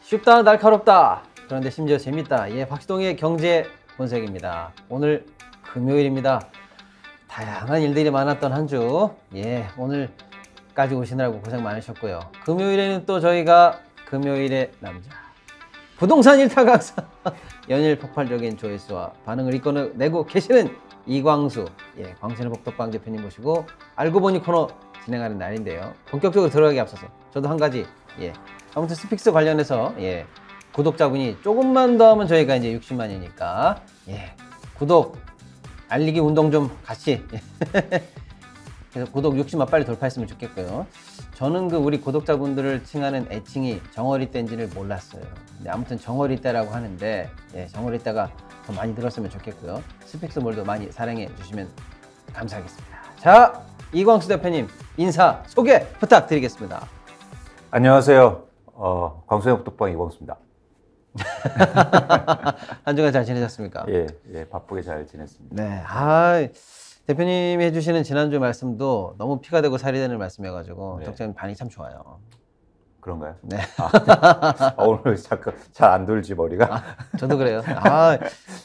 쉽다 날카롭다 그런데 심지어 재밌다. 예, 박시동의 경제 본색입니다. 오늘 금요일입니다. 다양한 일들이 많았던 한 주, 예, 오늘까지 오시느라고 고생 많으셨고요. 금요일에는 또 저희가 금요일의 남자 부동산 일타 강사 연일 폭발적인 조회수와 반응을 이끌어내고 계시는 이광수, 예, 광신의 복덕방 대표님 모시고 알고 보니 코너 진행하는 날인데요. 본격적으로 들어가기 앞서서 저도 한 가지, 예, 아무튼 스픽스 관련해서, 예, 구독자분이 조금만 더 하면 저희가 이제 60만이니까, 예, 구독 알리기 운동 좀 같이 그래서 구독 60만 빨리 돌파했으면 좋겠고요. 저는 우리 구독자분들을 칭하는 애칭이 정어리 떼인지를 몰랐어요. 근데 아무튼 정어리 떼라고 하는데, 예, 정어리 떼가 더 많이 들었으면 좋겠고요. 스픽스몰도 많이 사랑해 주시면 감사하겠습니다. 자, 이광수 대표님 인사 소개 부탁드리겠습니다. 안녕하세요. 광수의 복덕방 이광수입니다. 한 주간 잘 지내셨습니까? 예, 바쁘게 잘 지냈습니다. 네, 대표님이 해주시는 지난주 말씀도 너무 피가 되고 살이 되는 말씀이어가지고, 네. 독자님 반응이 참 좋아요. 그런가요? 네. 오늘 잠깐 잘 안 돌지 머리가. 저도 그래요.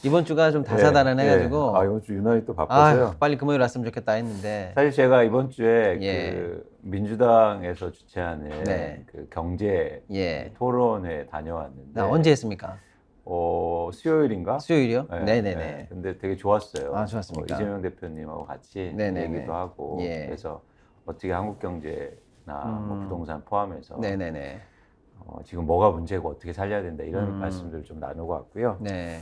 이번 주가 좀 다사다난해가지고, 이번 주 유난히 또 바빠서요. 빨리 금요일 왔으면 좋겠다 했는데, 사실 제가 이번 주에 예. 그 민주당에서 주최하는 네. 그 경제 예. 토론회 다녀왔는데. 언제 했습니까? 수요일인가? 수요일이요? 네, 네네네. 네. 근데 되게 좋았어요. 좋았습니까? 이재명 대표님하고 같이 네네네. 얘기도 하고, 예. 그래서 어떻게 한국 경제나 뭐 부동산 포함해서 네네네. 지금 뭐가 문제고 어떻게 살려야 된다 이런 말씀들 좀 나누고 왔고요. 네.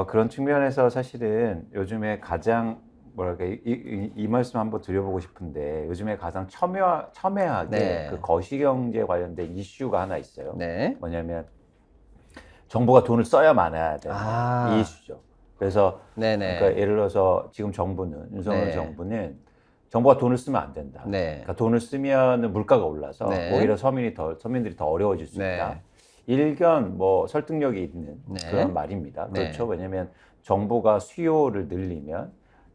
그런 측면에서 사실은 요즘에 가장 뭐랄까 이 말씀 한번 드려보고 싶은데, 요즘에 가장 첨예하게 네. 그 거시경제 관련된 이슈가 하나 있어요. 네. 뭐냐면 정부가 돈을 써야 많아야 되는 이 이슈죠. 그래서 네네. 그러니까 예를 들어서 지금 정부는, 윤석열 네. 정부는 정부가 돈을 쓰면 안 된다. 네. 그러니까 돈을 쓰면 물가가 올라서 네. 오히려 서민들이 더 어려워질 수 네. 있다. 일견 뭐 설득력이 있는 네. 그런 말입니다. 네. 그렇죠. 왜냐하면 정부가 수요를 늘리면,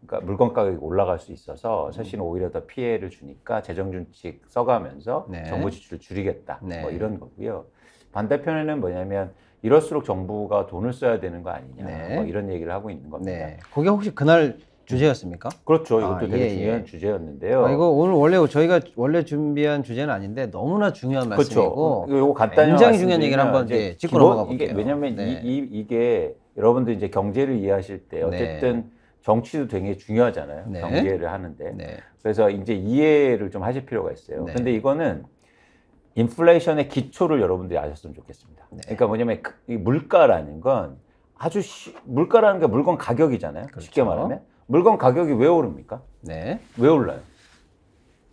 그러니까 물건 가격이 올라갈 수 있어서 사실은 오히려 더 피해를 주니까 재정준칙 써가면서 네. 정부 지출을 줄이겠다. 네. 뭐 이런 거고요. 반대편에는 뭐냐면 이럴수록 정부가 돈을 써야 되는 거 아니냐. 네. 뭐 이런 얘기를 하고 있는 겁니다. 네. 그게 혹시 그날 주제였습니까? 그렇죠. 이것도 되게 예, 중요한 예. 주제였는데요. 이거 오늘 저희가 원래 준비한 주제는 아닌데 너무나 중요한 말씀이고, 그렇죠. 이거 간단히 굉장히 중요한 얘기를 한번 이제 짚고 넘어가 볼게요. 이게 왜냐하면 네. 이게 여러분들 이제 경제를 이해하실 때 어쨌든 네. 정치도 되게 중요하잖아요. 네. 경제를 하는데. 네. 그래서 이제 이해를 좀 하실 필요가 있어요. 네. 근데 이거는 인플레이션의 기초를 여러분들이 아셨으면 좋겠습니다. 네. 그러니까 뭐냐면 이 물가라는 건 물가라는 게 물건 가격이잖아요. 그렇죠. 쉽게 말하면 물건 가격이 왜 오릅니까? 네. 왜 올라요?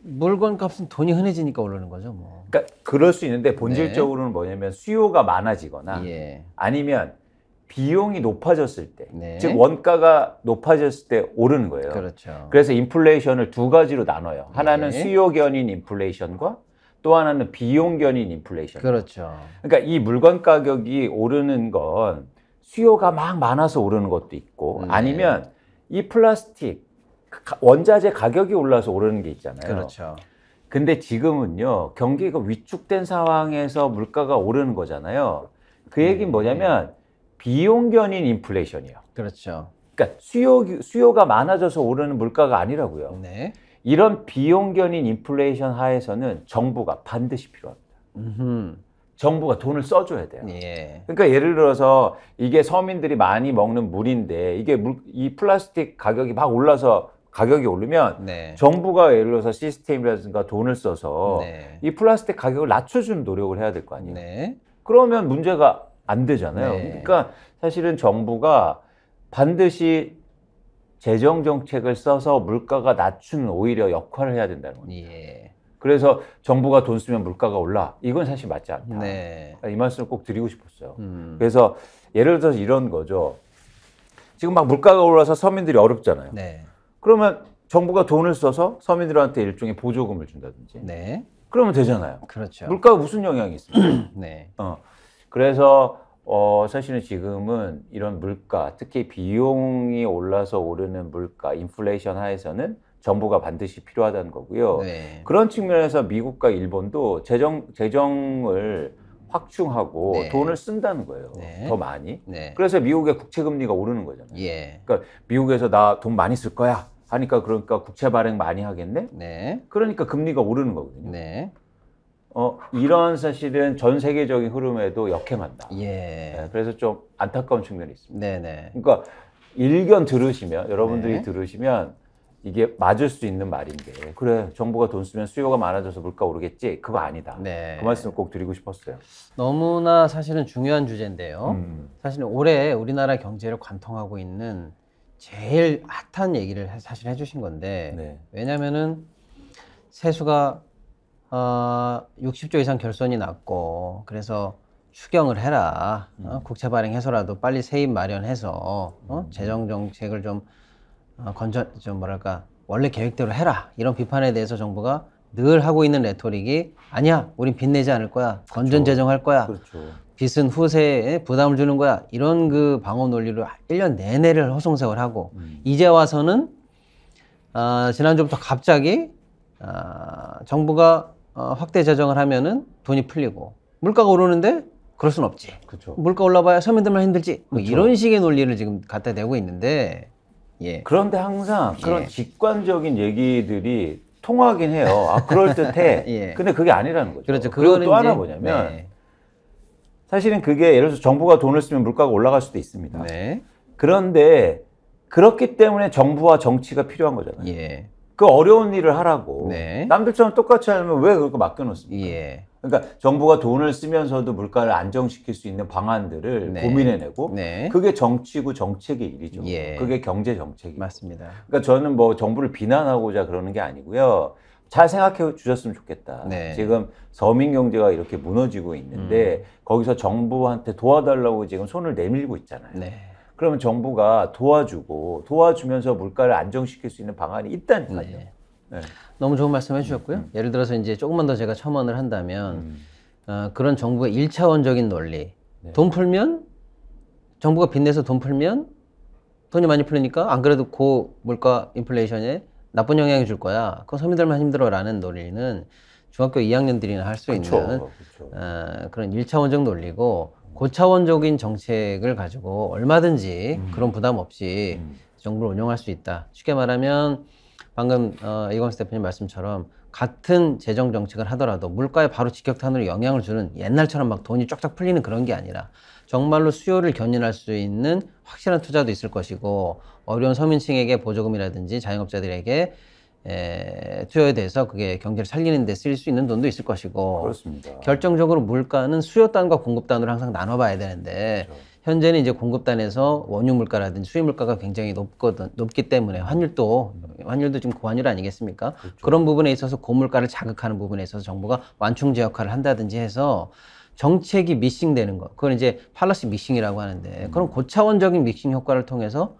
물건 값은 돈이 흔해지니까 오르는 거죠, 뭐. 그러니까 그럴 수 있는데 본질적으로는 뭐냐면 수요가 많아지거나 예. 아니면 비용이 높아졌을 때, 네. 즉 원가가 높아졌을 때 오르는 거예요. 그렇죠. 그래서 인플레이션을 두 가지로 나눠요. 하나는 예. 수요 견인 인플레이션과 또 하나는 비용 견인 인플레이션. 그렇죠. 그러니까 이 물건 가격이 오르는 건 수요가 막 많아서 오르는 것도 있고, 네. 아니면 이 플라스틱 원자재 가격이 올라서 오르는 게 있잖아요. 그렇죠. 근데 지금은요, 경기가 위축된 상황에서 물가가 오르는 거잖아요. 그 얘기는 뭐냐면 비용 견인 인플레이션이에요. 그렇죠. 그러니까 수요가 많아져서 오르는 물가가 아니라고요. 네. 이런 비용 견인 인플레이션 하에서는 정부가 반드시 필요합니다. 정부가 돈을 써줘야 돼요. 예. 그러니까 예를 들어서 이게 서민들이 많이 먹는 물인데 이게 이 플라스틱 가격이 막 올라서 가격이 오르면 네. 정부가 예를 들어서 시스템이라든가 돈을 써서 네. 이 플라스틱 가격을 낮춰주는 노력을 해야 될 거 아니에요. 네. 그러면 문제가 안 되잖아요. 네. 그러니까 사실은 정부가 반드시 재정 정책을 써서 물가가 낮추는 오히려 역할을 해야 된다는 거예요. 예. 그래서 정부가 돈 쓰면 물가가 올라. 이건 사실 맞지 않다. 네. 이 말씀을 꼭 드리고 싶었어요. 그래서 예를 들어서 이런 거죠. 지금 막 물가가 올라서 서민들이 어렵잖아요. 네. 그러면 정부가 돈을 써서 서민들한테 일종의 보조금을 준다든지. 네. 그러면 되잖아요. 그렇죠. 물가가 무슨 영향이 있습니까? 네. 그래서 사실은 지금은 이런 물가, 특히 비용이 올라서 오르는 물가, 인플레이션 하에서는 정부가 반드시 필요하다는 거고요. 네. 그런 측면에서 미국과 일본도 재정을 확충하고 네. 돈을 쓴다는 거예요. 네. 더 많이. 네. 그래서 미국의 국채 금리가 오르는 거잖아요. 예. 그러니까 미국에서 나 돈 많이 쓸 거야 하니까 그러니까 국채 발행 많이 하겠네. 네. 그러니까 금리가 오르는 거거든요. 네. 이런 사실은 전 세계적인 흐름에도 역행한다. 예. 네, 그래서 좀 안타까운 측면이 있습니다. 네네. 그러니까 일견 들으시면 여러분들이 네. 들으시면 이게 맞을 수 있는 말인데 그래 정부가 돈 쓰면 수요가 많아져서 물가 오르겠지 그거 아니다. 네. 그 말씀 꼭 드리고 싶었어요. 너무나 사실은 중요한 주제인데요. 사실은 올해 우리나라 경제를 관통하고 있는 제일 핫한 얘기를 사실 해주신 건데 네. 왜냐면은 세수가 60조 이상 결손이 났고 그래서 추경을 해라. 국채 발행해서라도 빨리 세입 마련해서 재정 정책을 좀 좀 뭐랄까 원래 계획대로 해라. 이런 비판에 대해서 정부가 늘 하고 있는 레토릭이 아니야. 우린 빚내지 않을 거야. 건전 재정할 거야. 그렇죠. 빚은 후세에 부담을 주는 거야. 이런 그 방어 논리로 1년 내내를 허송세월 하고 이제 와서는 지난주부터 갑자기 정부가 확대 재정을 하면은 돈이 풀리고 물가가 오르는데 그럴 순 없지. 그렇죠. 물가 올라봐야 서민들만 힘들지. 뭐 그쵸. 이런 식의 논리를 지금 갖다 대고 있는데 예. 그런데 항상 그런 예. 직관적인 얘기들이 통하긴 해요. 그럴 듯해. 예. 근데 그게 아니라는 거죠. 그렇죠. 그리고 그거는 또 하나 이제- 뭐냐면 네. 사실은 그게 예를 들어서 정부가 돈을 쓰면 물가가 올라갈 수도 있습니다. 네. 그런데 그렇기 때문에 정부와 정치가 필요한 거잖아요. 예. 그 어려운 일을 하라고 네. 남들처럼 똑같이 하려면 왜 그렇게 맡겨놓습니까? 예. 그러니까 정부가 돈을 쓰면서도 물가를 안정시킬 수 있는 방안들을 네. 고민해내고 네. 그게 정치고 정책의 일이죠. 예. 그게 경제 정책이고. 맞습니다. 그러니까 저는 뭐 정부를 비난하고자 그러는 게 아니고요. 잘 생각해 주셨으면 좋겠다. 네. 지금 서민 경제가 이렇게 무너지고 있는데 거기서 정부한테 도와달라고 지금 손을 내밀고 있잖아요. 네. 그러면 정부가 도와주면서 물가를 안정시킬 수 있는 방안이 있다니까요. 네. 네. 너무 좋은 말씀 해주셨고요. 예를 들어서 이제 조금만 더 제가 첨언을 한다면 그런 정부의 1차원적인 논리. 네. 돈 풀면 정부가 빚내서 돈 풀면 돈이 많이 풀리니까 안 그래도 고물가 인플레이션에 나쁜 영향을 줄 거야. 그건 서민들만 힘들어라는 논리는 중학교 2학년들이나 할 수 있는 그렇죠. 그런 1차원적 논리고 고차원적인 정책을 가지고 얼마든지 그런 부담 없이 정부를 운영할 수 있다. 쉽게 말하면 방금 이광수 대표님 말씀처럼 같은 재정 정책을 하더라도 물가에 바로 직격탄으로 영향을 주는 옛날처럼 막 돈이 쫙쫙 풀리는 그런 게 아니라 정말로 수요를 견인할 수 있는 확실한 투자도 있을 것이고 어려운 서민층에게 보조금이라든지 자영업자들에게 투여에 대해서 그게 경제를 살리는 데 쓸 수 있는 돈도 있을 것이고 그렇습니다. 결정적으로 물가는 수요단과 공급단으로 항상 나눠봐야 되는데 그렇죠. 현재는 이제 공급단에서 원유 물가라든지 수입 물가가 굉장히 높기 때문에 환율도 지금 고환율 아니겠습니까? 그렇죠. 그런 부분에 있어서 고물가를 자극하는 부분에 있어서 정부가 완충제 역할을 한다든지 해서 정책이 미싱되는 거, 그건 이제 팔러시 미싱이라고 하는데 그런 고차원적인 미싱 효과를 통해서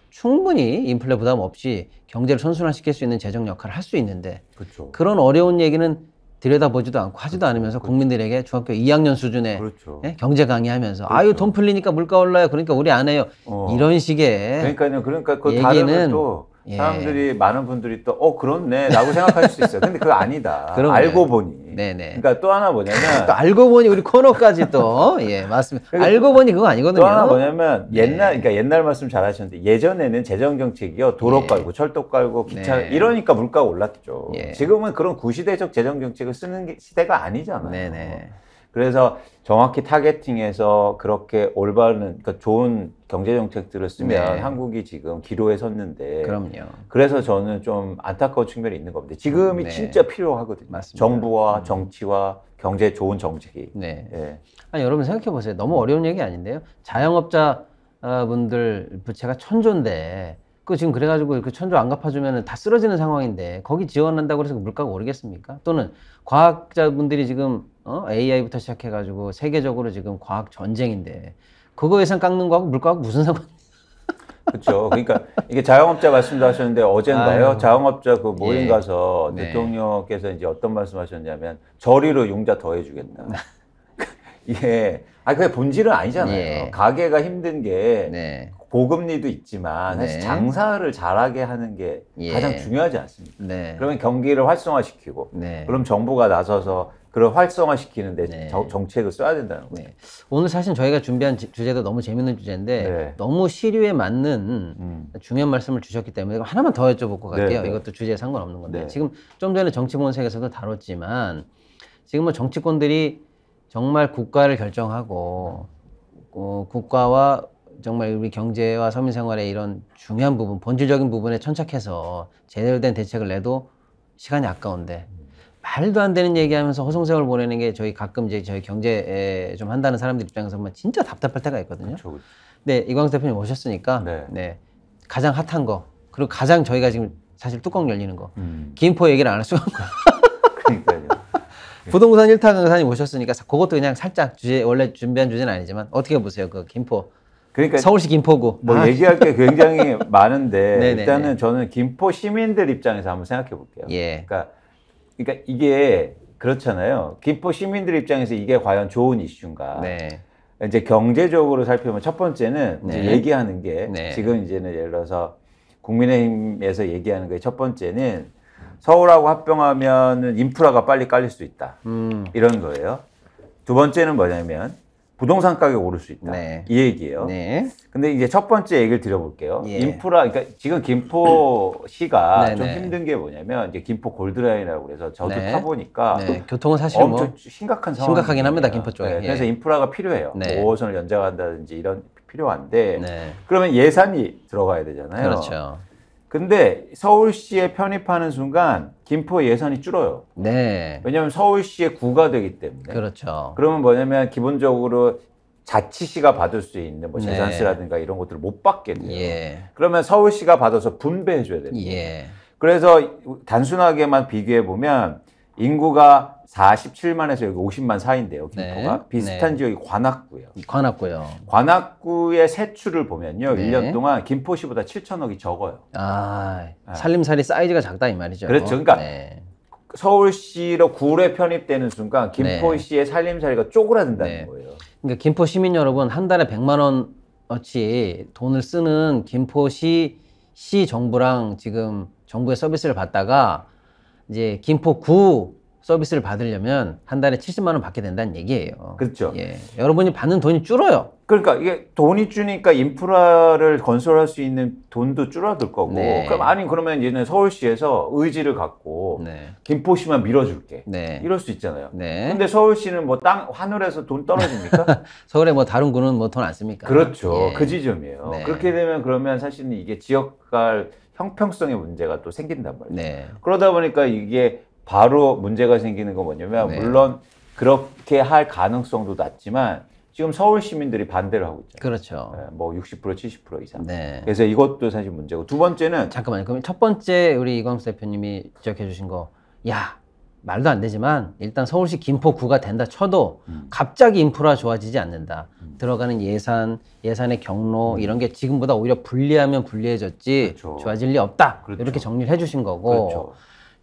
충분히 인플레 부담 없이 경제를 선순환시킬 수 있는 재정 역할을 할 수 있는데 그렇죠. 그런 어려운 얘기는 들여다보지도 않고 하지도 않으면서 국민들에게 중학교 2학년 수준의 그렇죠. 경제 강의하면서 그렇죠. 아유 돈 풀리니까 물가 올라요 그러니까 우리 안 해요 이런 식의 그러니까 그 얘기는- 다르면 또 예. 사람들이 많은 분들이 또 그렇네 라고 생각할 수 있어요. 근데 그거 아니다. 그럼요. 알고 보니. 네네. 그러니까 또 하나 뭐냐면 또 알고 보니 우리 코너까지 또 예 맞습니다. 알고 보니 그거 아니거든요. 또 하나 뭐냐면 네. 그러니까 옛날 말씀 잘 하셨는데 예전에는 재정 정책이요 도로 예. 깔고 철도 깔고 기차 네. 이러니까 물가가 올랐죠. 예. 지금은 그런 구시대적 재정 정책을 쓰는 시대가 아니잖아요. 네네. 그래서 정확히 타겟팅해서 그렇게 올바른 그러니까 좋은 경제 정책들을 쓰면 네. 한국이 지금 기로에 섰는데 그럼요. 그래서 저는 좀 안타까운 측면이 있는 겁니다. 지금이 네. 진짜 필요하거든요. 맞습니다. 정부와 정치와 경제 좋은 정책이. 네. 예. 아니 여러분 생각해 보세요. 너무 어려운 얘기 아닌데요. 자영업자 분들 부채가 1,000조인데 그 지금 그래가지고 그 1,000조 안 갚아주면 다 쓰러지는 상황인데 거기 지원한다고 해서 물가가 오르겠습니까? 또는 과학자분들이 지금 AI부터 시작해가지고 세계적으로 지금 과학 전쟁인데 그거 예산 깎는 거하고 물가하고 무슨 상관? 그렇죠. 그러니까 이게 자영업자 말씀도 하셨는데 어젠가요? 아유. 자영업자 그 모임 예. 가서 네. 대통령께서 이제 어떤 말씀하셨냐면 저리로 융자 더해주겠다. 이게 그게 본질은 아니잖아요. 예. 가게가 힘든 게 네. 고금리도 있지만 사실 네. 장사를 잘하게 하는 게 예. 가장 중요하지 않습니까? 네. 그러면 경기를 활성화시키고 네. 그럼 정부가 나서서 그런 활성화시키는데 네. 정책을 써야 된다는 거죠. 네. 오늘 사실 저희가 준비한 주제도 너무 재밌는 주제인데 네. 너무 시류에 맞는 중요한 말씀을 주셨기 때문에 하나만 더 여쭤보고 갈게요. 네. 이것도 주제에 상관없는 건데 네. 지금 좀 전에 정치본색에서도 다뤘지만 지금 뭐 정치권들이 정말 국가를 결정하고 국가와 정말 우리 경제와 서민생활의 이런 중요한 부분, 본질적인 부분에 천착해서 제대로 된 대책을 내도 시간이 아까운데 말도 안 되는 얘기하면서 허송세월 보내는 게 저희 가끔 이제 저희 경제에 좀 한다는 사람들 입장에서 보면 진짜 답답할 때가 있거든요. 그렇죠. 네, 이광수 대표님 오셨으니까 네. 가장 핫한 거 그리고 가장 저희가 지금 사실 뚜껑 열리는 거 김포 얘기를 안 할 수가 없고 그러니까요. 부동산 1타 강사님 오셨으니까 그것도 그냥 살짝 원래 준비한 주제는 아니지만 어떻게 보세요? 그 김포 그러니까 서울시 김포구 뭐 얘기할 게 굉장히 많은데 네네네. 일단은 저는 김포 시민들 입장에서 한번 생각해 볼게요. 예. 그러니까 이게 그렇잖아요. 김포 시민들 입장에서 이게 과연 좋은 이슈인가? 네. 이제 경제적으로 살펴보면 첫 번째는 이제 네. 얘기하는 게 네. 지금 이제는 예를 들어서 국민의힘에서 얘기하는 게 첫 번째는 서울하고 합병하면은 인프라가 빨리 깔릴 수 있다. 이런 거예요. 두 번째는 뭐냐면 부동산 가격 오를 수 있다. 네. 이 얘기예요. 네. 근데 이제 첫 번째 얘기를 드려볼게요. 예. 인프라, 그러니까 지금 김포시가 네, 좀 네. 힘든 게 뭐냐면 이제 김포 골드라인이라고 그래서 저도 네. 타보니까 네. 교통은 사실 엄청 뭐 심각한 상황이 심각하긴 합니다, 김포 쪽에. 예. 그래서 인프라가 필요해요. 네. 5호선을 연장한다든지 이런 필요한데 네. 그러면 예산이 들어가야 되잖아요. 그렇죠. 근데 서울시에 편입하는 순간 김포 예산이 줄어요. 네. 왜냐하면 서울시의 구가 되기 때문에. 그렇죠. 그러면 뭐냐면 기본적으로 자치시가 받을 수 있는 뭐 네. 재산세라든가 이런 것들을 못 받게 돼요. 예. 그러면 서울시가 받아서 분배해 줘야 돼요. 예. 그래서 단순하게만 비교해 보면 인구가 47만에서 여기 50만 사이인데요. 김포가. 네. 비슷한 네. 지역이 관악구예요. 관악구요. 관악구의 세출을 보면요. 네. 1년 동안 김포시보다 7천억이 적어요. 아, 살림살이 사이즈가 작다 이 말이죠. 그렇죠. 그러니까 네. 서울시로 구에 편입되는 순간 김포시의 살림살이가 쪼그라든다는 네. 거예요. 그러니까 김포 시민 여러분 한 달에 100만 원어치 돈을 쓰는 김포시 정부랑 지금 정부의 서비스를 받다가 이제 김포구 서비스를 받으려면 한 달에 70만 원 받게 된다는 얘기예요. 그렇죠. 예. 여러분이 받는 돈이 줄어요. 그러니까 이게 돈이 주니까 인프라를 건설할 수 있는 돈도 줄어들 거고. 네. 그러면 이제는 서울시에서 의지를 갖고 네. 김포시만 밀어줄게. 네. 이럴 수 있잖아요. 네. 근데 서울시는 뭐 하늘에서 돈 떨어집니까? 서울에 뭐 다른 구는 뭐 돈 안 씁니까? 그렇죠. 예. 그 지점이에요. 네. 그렇게 되면 그러면 사실은 이게 지역 간 형평성의 문제가 또 생긴단 말이에요. 네. 그러다 보니까 이게 바로 문제가 생기는 건 뭐냐면 네. 물론 그렇게 할 가능성도 낮지만 지금 서울 시민들이 반대를 하고 있잖아요. 그렇죠. 뭐 60% 70% 이상. 네. 그래서 이것도 사실 문제고 두 번째는 잠깐만요. 그럼 첫 번째 우리 이광수 대표님이 지적해 주신 거, 야, 말도 안 되지만 일단 서울시 김포구가 된다 쳐도 갑자기 인프라 좋아지지 않는다. 들어가는 예산의 경로 이런 게 지금보다 오히려 불리하면 불리해졌지 그렇죠. 좋아질 리 없다. 그렇죠. 이렇게 정리를 해 주신 거고. 그렇죠.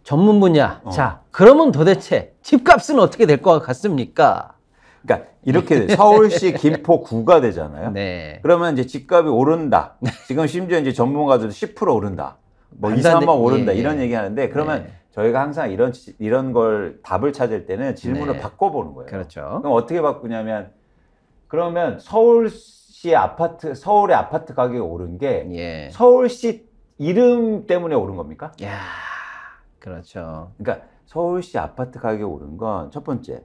전문 분야. 자, 그러면 도대체 집값은 어떻게 될 것 같습니까? 그러니까 이렇게 서울시 김포구가 되잖아요. 네. 그러면 이제 집값이 오른다. 지금 심지어 이제 전문가들도 10% 오른다. 뭐 2, 말도 안 3만 돼. 오른다. 예, 이런 예. 얘기 하는데 그러면 네. 저희가 항상 이런 걸 답을 찾을 때는 질문을 네. 바꿔보는 거예요. 그렇죠. 그럼 어떻게 바꾸냐면 그러면 서울의 아파트 가격이 오른 게 예. 서울시 이름 때문에 오른 겁니까? 야, 그렇죠. 그러니까 서울시 아파트 가격이 오른 건 첫 번째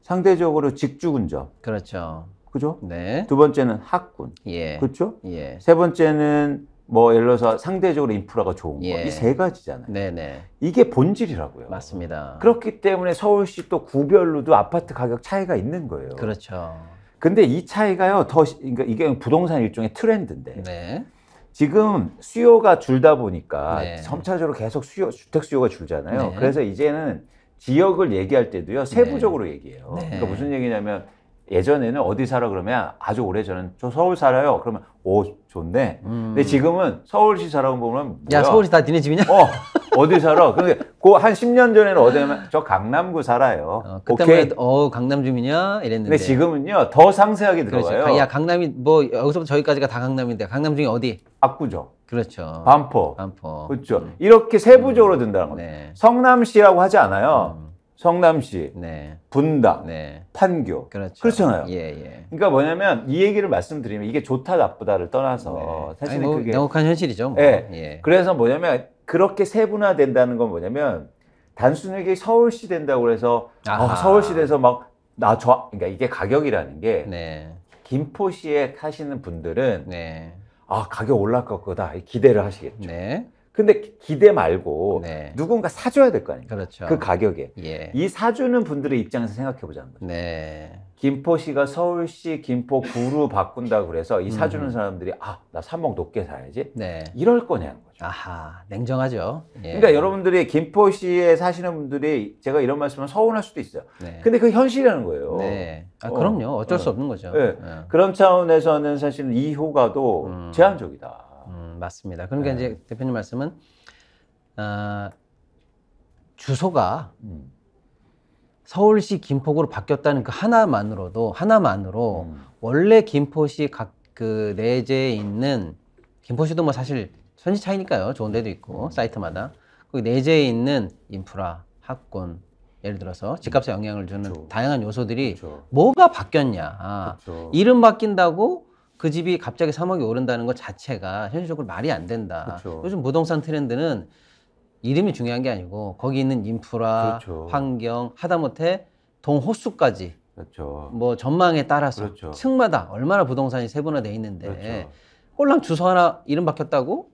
상대적으로 직주 근접, 그렇죠. 그죠? 네. 두 번째는 학군, 예. 그렇죠? 예. 세 번째는 뭐 예를 들어서 상대적으로 인프라가 좋은 거, 예. 이 세 가지잖아요. 네네. 이게 본질이라고요. 맞습니다. 그렇기 때문에 서울시 또 구별로도 아파트 가격 차이가 있는 거예요. 그렇죠. 근데 이 차이가요, 그러니까 이게 부동산 일종의 트렌드인데 네. 지금 수요가 줄다 보니까 네. 점차적으로 계속 주택 수요가 줄잖아요. 네. 그래서 이제는 지역을 얘기할 때도요, 세부적으로 얘기해요. 네. 그러니까 무슨 얘기냐면 예전에는 어디 살아 그러면 아주 오래전엔 저 서울 살아요. 그러면 오 좋네. 근데 지금은 서울시 살아온 보면 뭐야? 야, 서울시 다 니네 집이냐? 어디 살아? 근데 한 10년 전에는 어디냐면 저 강남구 살아요. 그때만 해도 강남 주민이야 이랬는데. 근데 지금은요 더 상세하게 그렇죠. 들어가요. 야, 강남이 뭐 여기서부터 저기까지가 다 강남인데 강남 중에 어디? 압구정, 그렇죠. 반포, 반포. 그렇죠. 이렇게 세부적으로 든다는 거예요. 네. 성남시라고 하지 않아요. 성남시, 네. 분당, 네. 판교. 그렇죠. 그렇잖아요. 예, 예. 그러니까 뭐냐면 이 얘기를 말씀드리면 이게 좋다 나쁘다를 떠나서 네. 사실은 아니, 뭐 그게 명확한 현실이죠. 뭐. 예. 예. 그래서 뭐냐면 그렇게 세분화된다는 건 뭐냐면 단순하게 서울시 된다고 해서 아하. 서울시 돼서 그러니까 이게 가격이라는 게 네. 김포시에 사시는 분들은 네. 가격 올라갈 거다 기대를 하시겠죠. 네. 근데 기대 말고 네. 누군가 사줘야 될 거 아니에요. 그렇죠. 그 가격에. 예. 이 사주는 분들의 입장에서 생각해 보자는 거죠. 네. 김포시가 서울시 김포구로 바꾼다 그래서 이 사주는 사람들이 나 3억 높게 사야지. 네. 이럴 거냐는 거죠. 아하, 냉정하죠. 예. 그러니까 여러분들이 김포시에 사시는 분들이 제가 이런 말씀을 서운할 수도 있어요. 네. 근데 그게 현실이라는 거예요. 네. 그럼요. 어쩔 수 없는 거죠. 네. 예. 그런 차원에서는 사실은 이 효과도 제한적이다. 맞습니다. 그러니까 네. 이제 대표님 말씀은 주소가 서울시 김포구로 바뀌었다는 그 하나만으로 원래 김포시 각 그 내재에 있는 김포시도 뭐 사실 천지 차이니까요. 좋은 데도 있고 사이트마다 그 내재에 있는 인프라, 학군 예를 들어서 집값에 영향을 주는 그렇죠. 다양한 요소들이 그렇죠. 뭐가 바뀌었냐. 그렇죠. 이름 바뀐다고 그 집이 갑자기 3억이 오른다는 것 자체가 현실적으로 말이 안 된다. 그렇죠. 요즘 부동산 트렌드는 이름이 중요한 게 아니고 거기 있는 인프라, 그렇죠. 환경, 하다못해 동호수까지 그렇죠. 뭐 전망에 따라서 그렇죠. 층마다 얼마나 부동산이 세분화돼 있는데 그렇죠. 홀랑 주소 하나 이름 바뀌었다고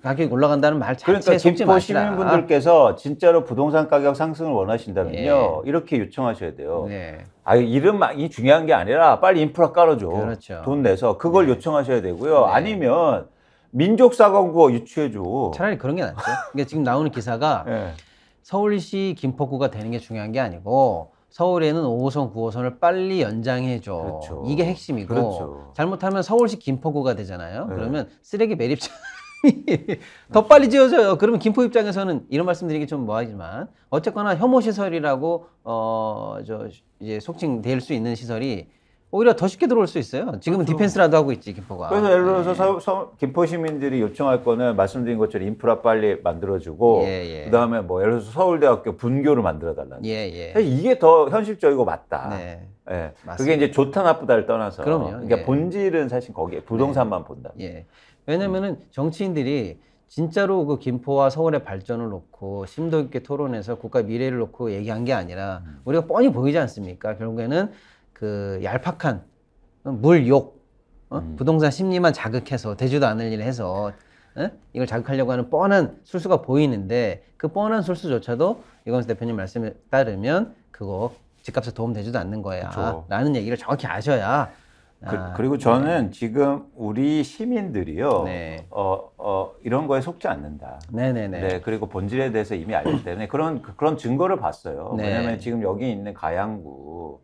가격이 올라간다는 말 자체에 그러니까 속지 김포 마시라. 시민분들께서 진짜로 부동산 가격 상승을 원하신다면요. 예. 이렇게 요청하셔야 돼요. 네. 이름이 중요한 게 아니라 빨리 인프라 깔아줘. 그렇죠. 돈 내서 그걸 네. 요청하셔야 되고요. 네. 아니면 민족사관구가 유치해줘. 차라리 그런 게 낫죠. 그러니까 지금 나오는 기사가 예. 서울시 김포구가 되는 게 중요한 게 아니고 서울에는 5호선, 9호선을 빨리 연장해줘. 그렇죠. 이게 핵심이고 그렇죠. 잘못하면 서울시 김포구가 되잖아요. 네. 그러면 쓰레기 매립장이 더 빨리 지어져요. 그러면 김포 입장에서는 이런 말씀드리기 좀 뭐하지만 어쨌거나 혐오 시설이라고 이제 속칭 될 수 있는 시설이 오히려 더 쉽게 들어올 수 있어요. 지금은 그렇죠. 디펜스라도 하고 있지 김포가. 그래서 예를 네. 들어서 김포 시민들이 요청할 거는 말씀드린 것처럼 인프라 빨리 만들어주고 예. 그다음에 뭐 예를 들어서 서울대학교 분교를 만들어달라는 예. 사실 이게 더 현실적이고 맞다. 네. 예. 맞습니다. 그게 이제 좋다 나쁘다를 떠나서 그럼요. 그러니까 예. 본질은 사실 거기에 부동산만 본다. 예. 왜냐면은 정치인들이 진짜로 그 김포와 서울의 발전을 놓고 심도 있게 토론해서 국가 미래를 놓고 얘기한 게 아니라 우리가 뻔히 보이지 않습니까? 결국에는 그 얄팍한 물욕, 부동산 심리만 자극해서 되지도 않을 일을 해서 이걸 자극하려고 하는 뻔한 술수가 보이는데 그 뻔한 술수조차도 이건수 대표님 말씀에 따르면 그거 집값에 도움 되지도 않는 거야. 그렇죠. 라는 얘기를 정확히 아셔야. 그리고 저는 지금 우리 시민들이요, 네. 이런 거에 속지 않는다. 네네네. 네, 그리고 본질에 대해서 이미 알기 때문에 그런 증거를 봤어요. 네. 왜냐하면 지금 여기 있는 가양구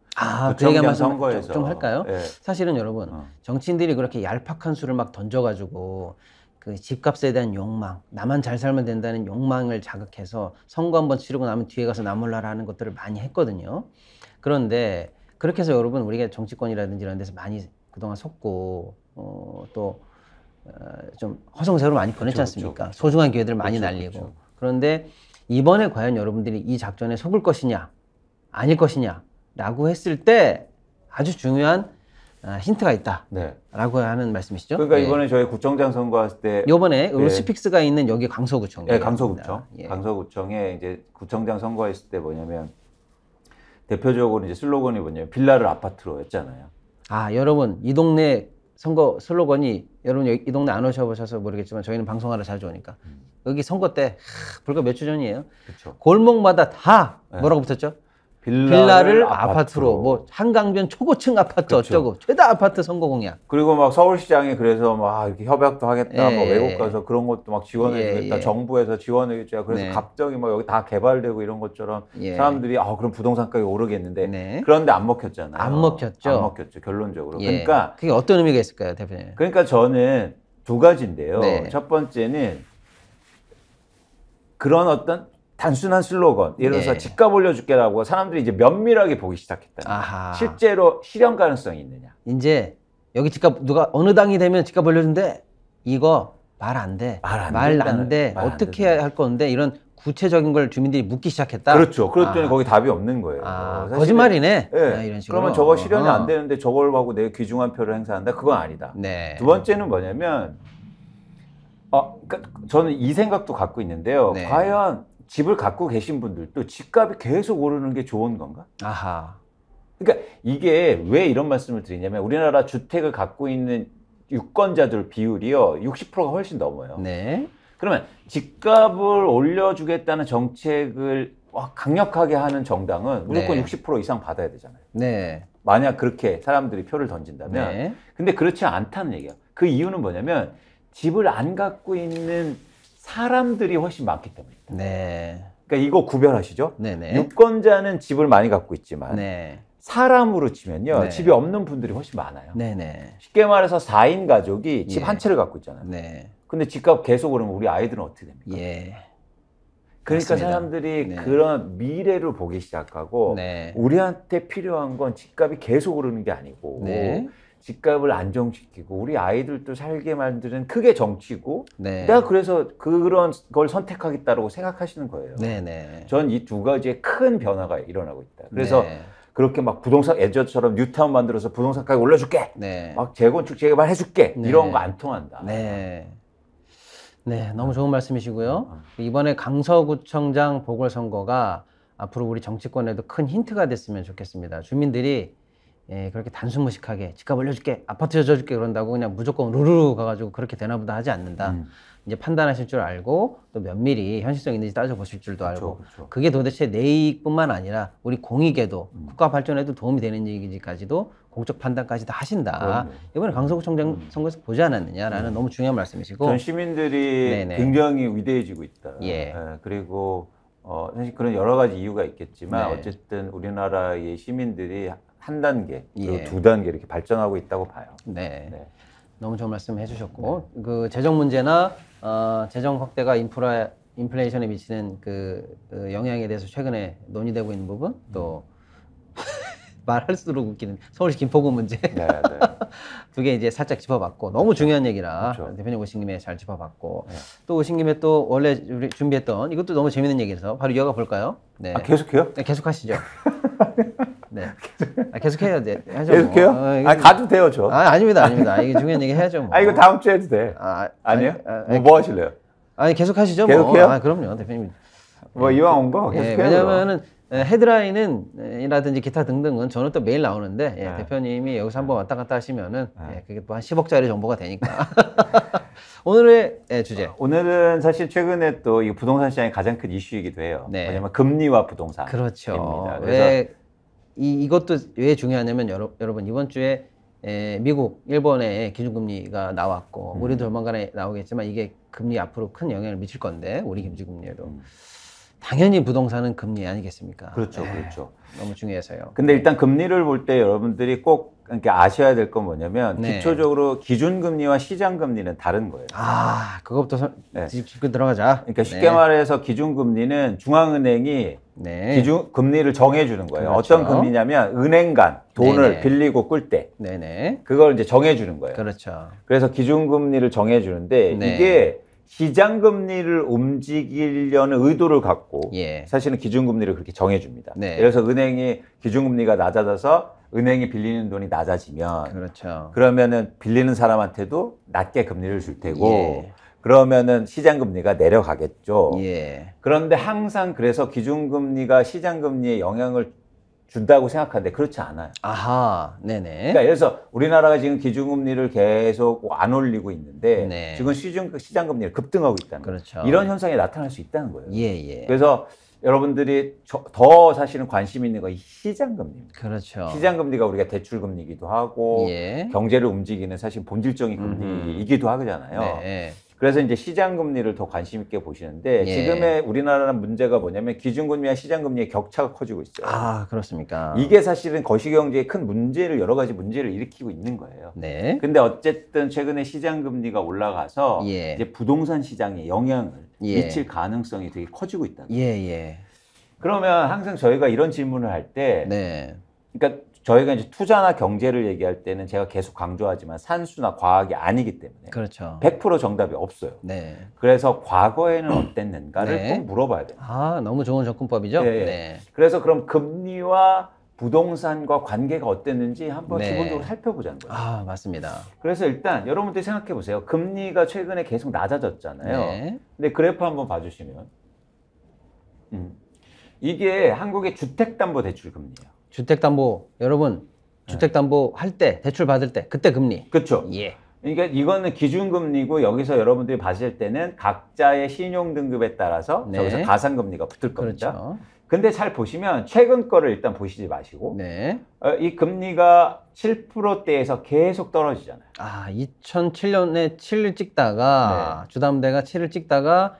그 얘기 한번 선거에서 좀 할까요? 네. 사실은 여러분 정치인들이 그렇게 얄팍한 수를 막 던져가지고 그 집값에 대한 욕망, 나만 잘 살면 된다는 욕망을 자극해서 선거 한번 치르고 나면 뒤에 가서 나 몰라라 하는 것들을 많이 했거든요. 그런데 그렇게 해서 여러분 우리가 정치권이라든지 이런 데서 많이 그동안 속고 좀 허송세월을 많이 보냈지 그렇죠, 않습니까? 그렇죠. 소중한 기회들을 많이 그렇죠, 날리고. 그렇죠. 그런데 이번에 과연 여러분들이 이 작전에 속을 것이냐 아닐 것이냐 라고 했을 때 아주 중요한 힌트가 있다 네. 라고 하는 말씀이시죠? 그러니까 예. 이번에 저희 구청장 선거할 때 요번에 네. 스픽스가 있는 여기 강서구청. 네, 강서구청. 예. 강서구청에 이제 구청장 선거했을 때 뭐냐면 대표적으로 이제 슬로건이 뭐냐면 빌라를 아파트로 했잖아요. 여러분 이 동네 선거 슬로건이 여러분 이 동네 안 오셔보셔서 모르겠지만 저희는 방송하러 자주 오니까 여기 선거 때 불과 몇 주 전이에요. 그렇죠. 골목마다 다 뭐라고 붙었죠? 빌라를 아파트로 뭐 한강변 초고층 아파트 그렇죠. 어쩌고 최다 아파트 선거 공약. 그리고 막 서울시장이 그래서 막 이렇게 협약도 하겠다, 예, 뭐 예, 외국 예. 가서 그런 것도 막 지원해주겠다, 예. 정부에서 지원해주자. 그래서 네. 갑자기 막 여기 다 개발되고 이런 것처럼 예. 사람들이 그럼 부동산 가격이 오르겠는데 네. 그런데 안 먹혔잖아요. 안 먹혔죠. 안 먹혔죠, 결론적으로. 예. 그러니까 그게 어떤 의미가 있을까요, 대표님? 저는 두 가지인데요. 네. 첫 번째는 그런 어떤 단순한 슬로건, 예를 들어서 네. 집값 올려줄게라고 사람들이 이제 면밀하게 보기 시작했다. 아하. 실제로 실현 가능성이 있느냐? 이제 여기 집값 누가 어느 당이 되면 집값 올려준대 이거 말 안 돼. 말안 말 된다는- 안 돼. 말안 어떻게 된다는 할 건데 이런 구체적인 걸 주민들이 묻기 시작했다. 그렇죠. 그랬더니 거기 답이 없는 거예요. 사실은, 거짓말이네. 네. 이런 식으로. 그러면 저거 실현이 안 되는데 저걸 하고 내 귀중한 표를 행사한다? 그건 아니다. 네. 두 번째는 뭐냐면, 그러니까 저는 이 생각도 갖고 있는데요. 네. 과연 집을 갖고 계신 분들도 집값이 계속 오르는 게 좋은 건가? 아하. 그러니까 이게 왜 이런 말씀을 드리냐면 우리나라 주택을 갖고 있는 유권자들 비율이요 60%가 훨씬 넘어요. 네. 그러면 집값을 올려주겠다는 정책을 강력하게 하는 정당은 무조건 네. 60% 이상 받아야 되잖아요. 네. 만약 그렇게 사람들이 표를 던진다면. 네. 근데 그렇지 않다는 얘기예요. 그 이유는 뭐냐면 집을 안 갖고 있는 사람들이 훨씬 많기 때문입니다. 네. 그러니까 이거 구별하시죠? 네네. 유권자는 집을 많이 갖고 있지만 네. 사람으로 치면요 네. 집이 없는 분들이 훨씬 많아요. 네네. 쉽게 말해서 4인 가족이 집 예. 한 채를 갖고 있잖아요. 네. 근데 집값 계속 오르면 우리 아이들은 어떻게 됩니까? 예. 그러니까 맞습니다. 사람들이 네. 그런 미래를 보기 시작하고 네. 우리한테 필요한 건 집값이 계속 오르는 게 아니고 네. 집값을 안정시키고 우리 아이들도 살게 만드는 그게 정치고 네. 내가 그래서 그런 걸 선택하겠다고 생각하시는 거예요. 네네. 전 이 두 가지의 큰 변화가 일어나고 있다. 그래서 네. 그렇게 막 부동산 예전처럼 뉴타운 만들어서 부동산가격 올려줄게. 네. 막 재건축 재개발 해줄게. 네. 이런 거 안 통한다. 네. 네, 너무 좋은 말씀이시고요. 이번에 강서구청장 보궐선거가 앞으로 우리 정치권에도 큰 힌트가 됐으면 좋겠습니다. 주민들이 그렇게 단순무식하게 집값 올려줄게, 아파트 져줄게 그런다고 그냥 무조건 루루 가가지고 그렇게 되나 보다 하지 않는다. 이제 판단하실 줄 알고 또 면밀히 현실성 있는지 따져보실 줄도 알고 그렇죠. 그게 도대체 내 이익뿐만 아니라 우리 공익에도 국가 발전에도 도움이 되는 얘기까지도 공적 판단까지 다 하신다. 그럼요. 이번에 강서구청장 선거에서 보지 않았느냐라는 너무 중요한 말씀이시고 전 시민들이 네네. 굉장히 위대해지고 있다. 예. 그리고 사실 그런 여러 가지 이유가 있겠지만 네. 어쨌든 우리나라의 시민들이 한 단계 그리고 예. 두 단계 이렇게 발전하고 있다고 봐요. 네. 네. 너무 좋은 말씀 해주셨고 그 재정 문제나 재정 확대가 인플레이션에 미치는 그 영향에 대해서 최근에 논의되고 있는 부분 또 말할수록 웃기는 서울시 김포구 문제 네, 네. 두 개 이제 살짝 짚어봤고 너무 중요한 얘기라 그렇죠. 대표님 오신 김에 잘 짚어봤고 네. 또 오신 김에 또 원래 우리 준비했던 이것도 너무 재밌는 얘기라서 바로 이어가 볼까요? 네. 계속해요? 네, 계속 하시죠. 네. 계속해요. 네. 하죠. 계속해요? 이거 가도 돼요, 저. 아닙니다. 아닙니다. 이게 중요한 얘기 해야죠. 뭐. 이거 다음 주에 해도 돼. 아니에요? 뭐 하실래요? 아니 계속 하시죠. 계속해요? 뭐. 그럼요, 대표님. 뭐 이왕 온 거 계속해요. 왜냐면은 헤드라인이라든지 기타 등등은 저는 또 매일 나오는데 네. 대표님이 여기서 한번 왔다 갔다 하시면은 네. 그게 또 한 10억짜리 정보가 되니까. 오늘의 주제. 오늘은 사실 최근에 또 이 부동산 시장이 가장 큰 이슈이기도 해요. 네. 왜냐면 금리와 부동산. 그렇죠. 그래서 왜 이것도 왜 중요하냐면 여러분 이번 주에 미국, 일본의 기준금리가 나왔고 우리도 조만간에 나오겠지만 이게 금리 앞으로 큰 영향을 미칠 건데 우리 기준금리에도 당연히 부동산은 금리 아니겠습니까? 그렇죠, 네, 그렇죠. 너무 중요해서요. 근데 일단 금리를 볼 때 여러분들이 꼭 이렇게 아셔야 될 건 뭐냐면 네. 기초적으로 기준금리와 시장금리는 다른 거예요. 그것부터 네. 짚고 들어가자. 그러니까 쉽게 말해서 기준금리는 중앙은행이 네. 기준금리를 정해주는 거예요. 그렇죠. 어떤 금리냐면 은행 간 돈을 네네. 빌리고 끌 때 네네. 그걸 이제 정해주는 거예요. 그렇죠. 그래서 기준금리를 정해주는데 네. 이게 시장금리를 움직이려는 의도를 갖고 예. 사실은 기준금리를 그렇게 정해줍니다. 네. 그래서 은행이 기준금리가 낮아져서 은행이 빌리는 돈이 낮아지면 그렇죠. 그러면은 빌리는 사람한테도 낮게 금리를 줄 테고 예. 그러면은 시장금리가 내려가겠죠. 예. 그런데 항상 그래서 기준금리가 시장금리에 영향을 준다고 생각하는데 그렇지 않아요. 아하. 네네. 그러니까 예를 들어서 우리나라가 지금 기준금리를 계속 안 올리고 있는데 네. 지금 시장금리를 급등하고 있다는 거예요. 그렇죠. 이런 현상이 나타날 수 있다는 거예요. 예. 그래서 여러분들이 더 사실은 관심 있는 건 이 시장금리입니다. 그렇죠. 시장금리가 우리가 대출금리이기도 하고 예. 경제를 움직이는 사실 본질적인 금리이기도 하잖아요. 네. 그래서 이제 시장금리를 더 관심 있게 보시는데 예. 지금의 우리나라 문제가 뭐냐면 기준금리와 시장금리의 격차가 커지고 있어요. 그렇습니까? 이게 사실은 거시경제에 큰 문제를 여러 가지 문제를 일으키고 있는 거예요. 네. 근데 어쨌든 최근에 시장금리가 올라가서 예. 이제 부동산 시장에 영향을 예. 미칠 가능성이 되게 커지고 있다. 예. 그러면 항상 저희가 이런 질문을 할 때, 네. 그러니까 저희가 이제 투자나 경제를 얘기할 때는 제가 계속 강조하지만 산수나 과학이 아니기 때문에 그렇죠. 100% 정답이 없어요. 네. 그래서 과거에는 어땠는가를 네. 꼭 물어봐야 돼요. 아, 너무 좋은 접근법이죠? 예, 예. 네. 그래서 그럼 금리와 부동산과 관계가 어땠는지 한번 네. 기본적으로 살펴보자는 거예요. 아, 맞습니다. 그래서 일단 여러분들이 생각해 보세요. 금리가 최근에 계속 낮아졌잖아요. 네. 근데 그래프 한번 봐주시면 이게 한국의 주택담보대출 금리예요. 주택담보, 여러분, 주택담보 할 때, 대출 받을 때, 그때 금리. 그렇죠. 예. 그러니까 이거는 기준금리고 여기서 여러분들이 봤을 때는 각자의 신용등급에 따라서 네. 저기서 가산금리가 붙을 겁니다. 그렇죠. 근데 잘 보시면 최근 거를 일단 보시지 마시고 네. 이 금리가 7%대에서 계속 떨어지잖아요. 아, 2007년에 7을 찍다가, 주담대가 7을 찍다가,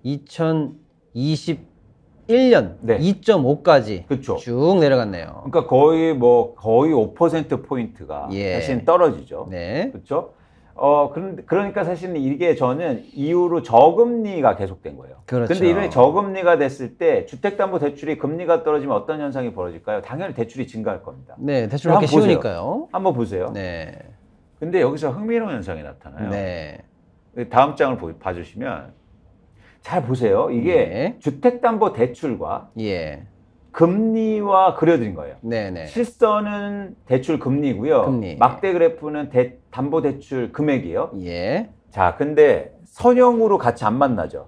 2021년 네. 2.5까지 그렇죠. 쭉 내려갔네요. 그러니까 거의 5%포인트가 예. 사실 떨어지죠. 네. 그렇죠? 그러니까 사실은 이게 저는 이후로 저금리가 계속된 거예요. 그렇죠. 근데 이런 저금리가 됐을 때 주택담보대출이 금리가 떨어지면 어떤 현상이 벌어질까요? 당연히 대출이 증가할 겁니다. 네, 대출 받기 한번 보세요. 쉬우니까요. 한번 보세요. 네. 근데 여기서 흥미로운 현상이 나타나요. 네. 다음 장을 봐주시면 잘 보세요. 이게 예. 주택담보대출과 예. 금리와 그려드린 거예요. 네네. 실선은 대출 금리고요. 금리. 막대 그래프는 담보대출 금액이에요. 예. 자, 근데 선형으로 같이 안 만나죠.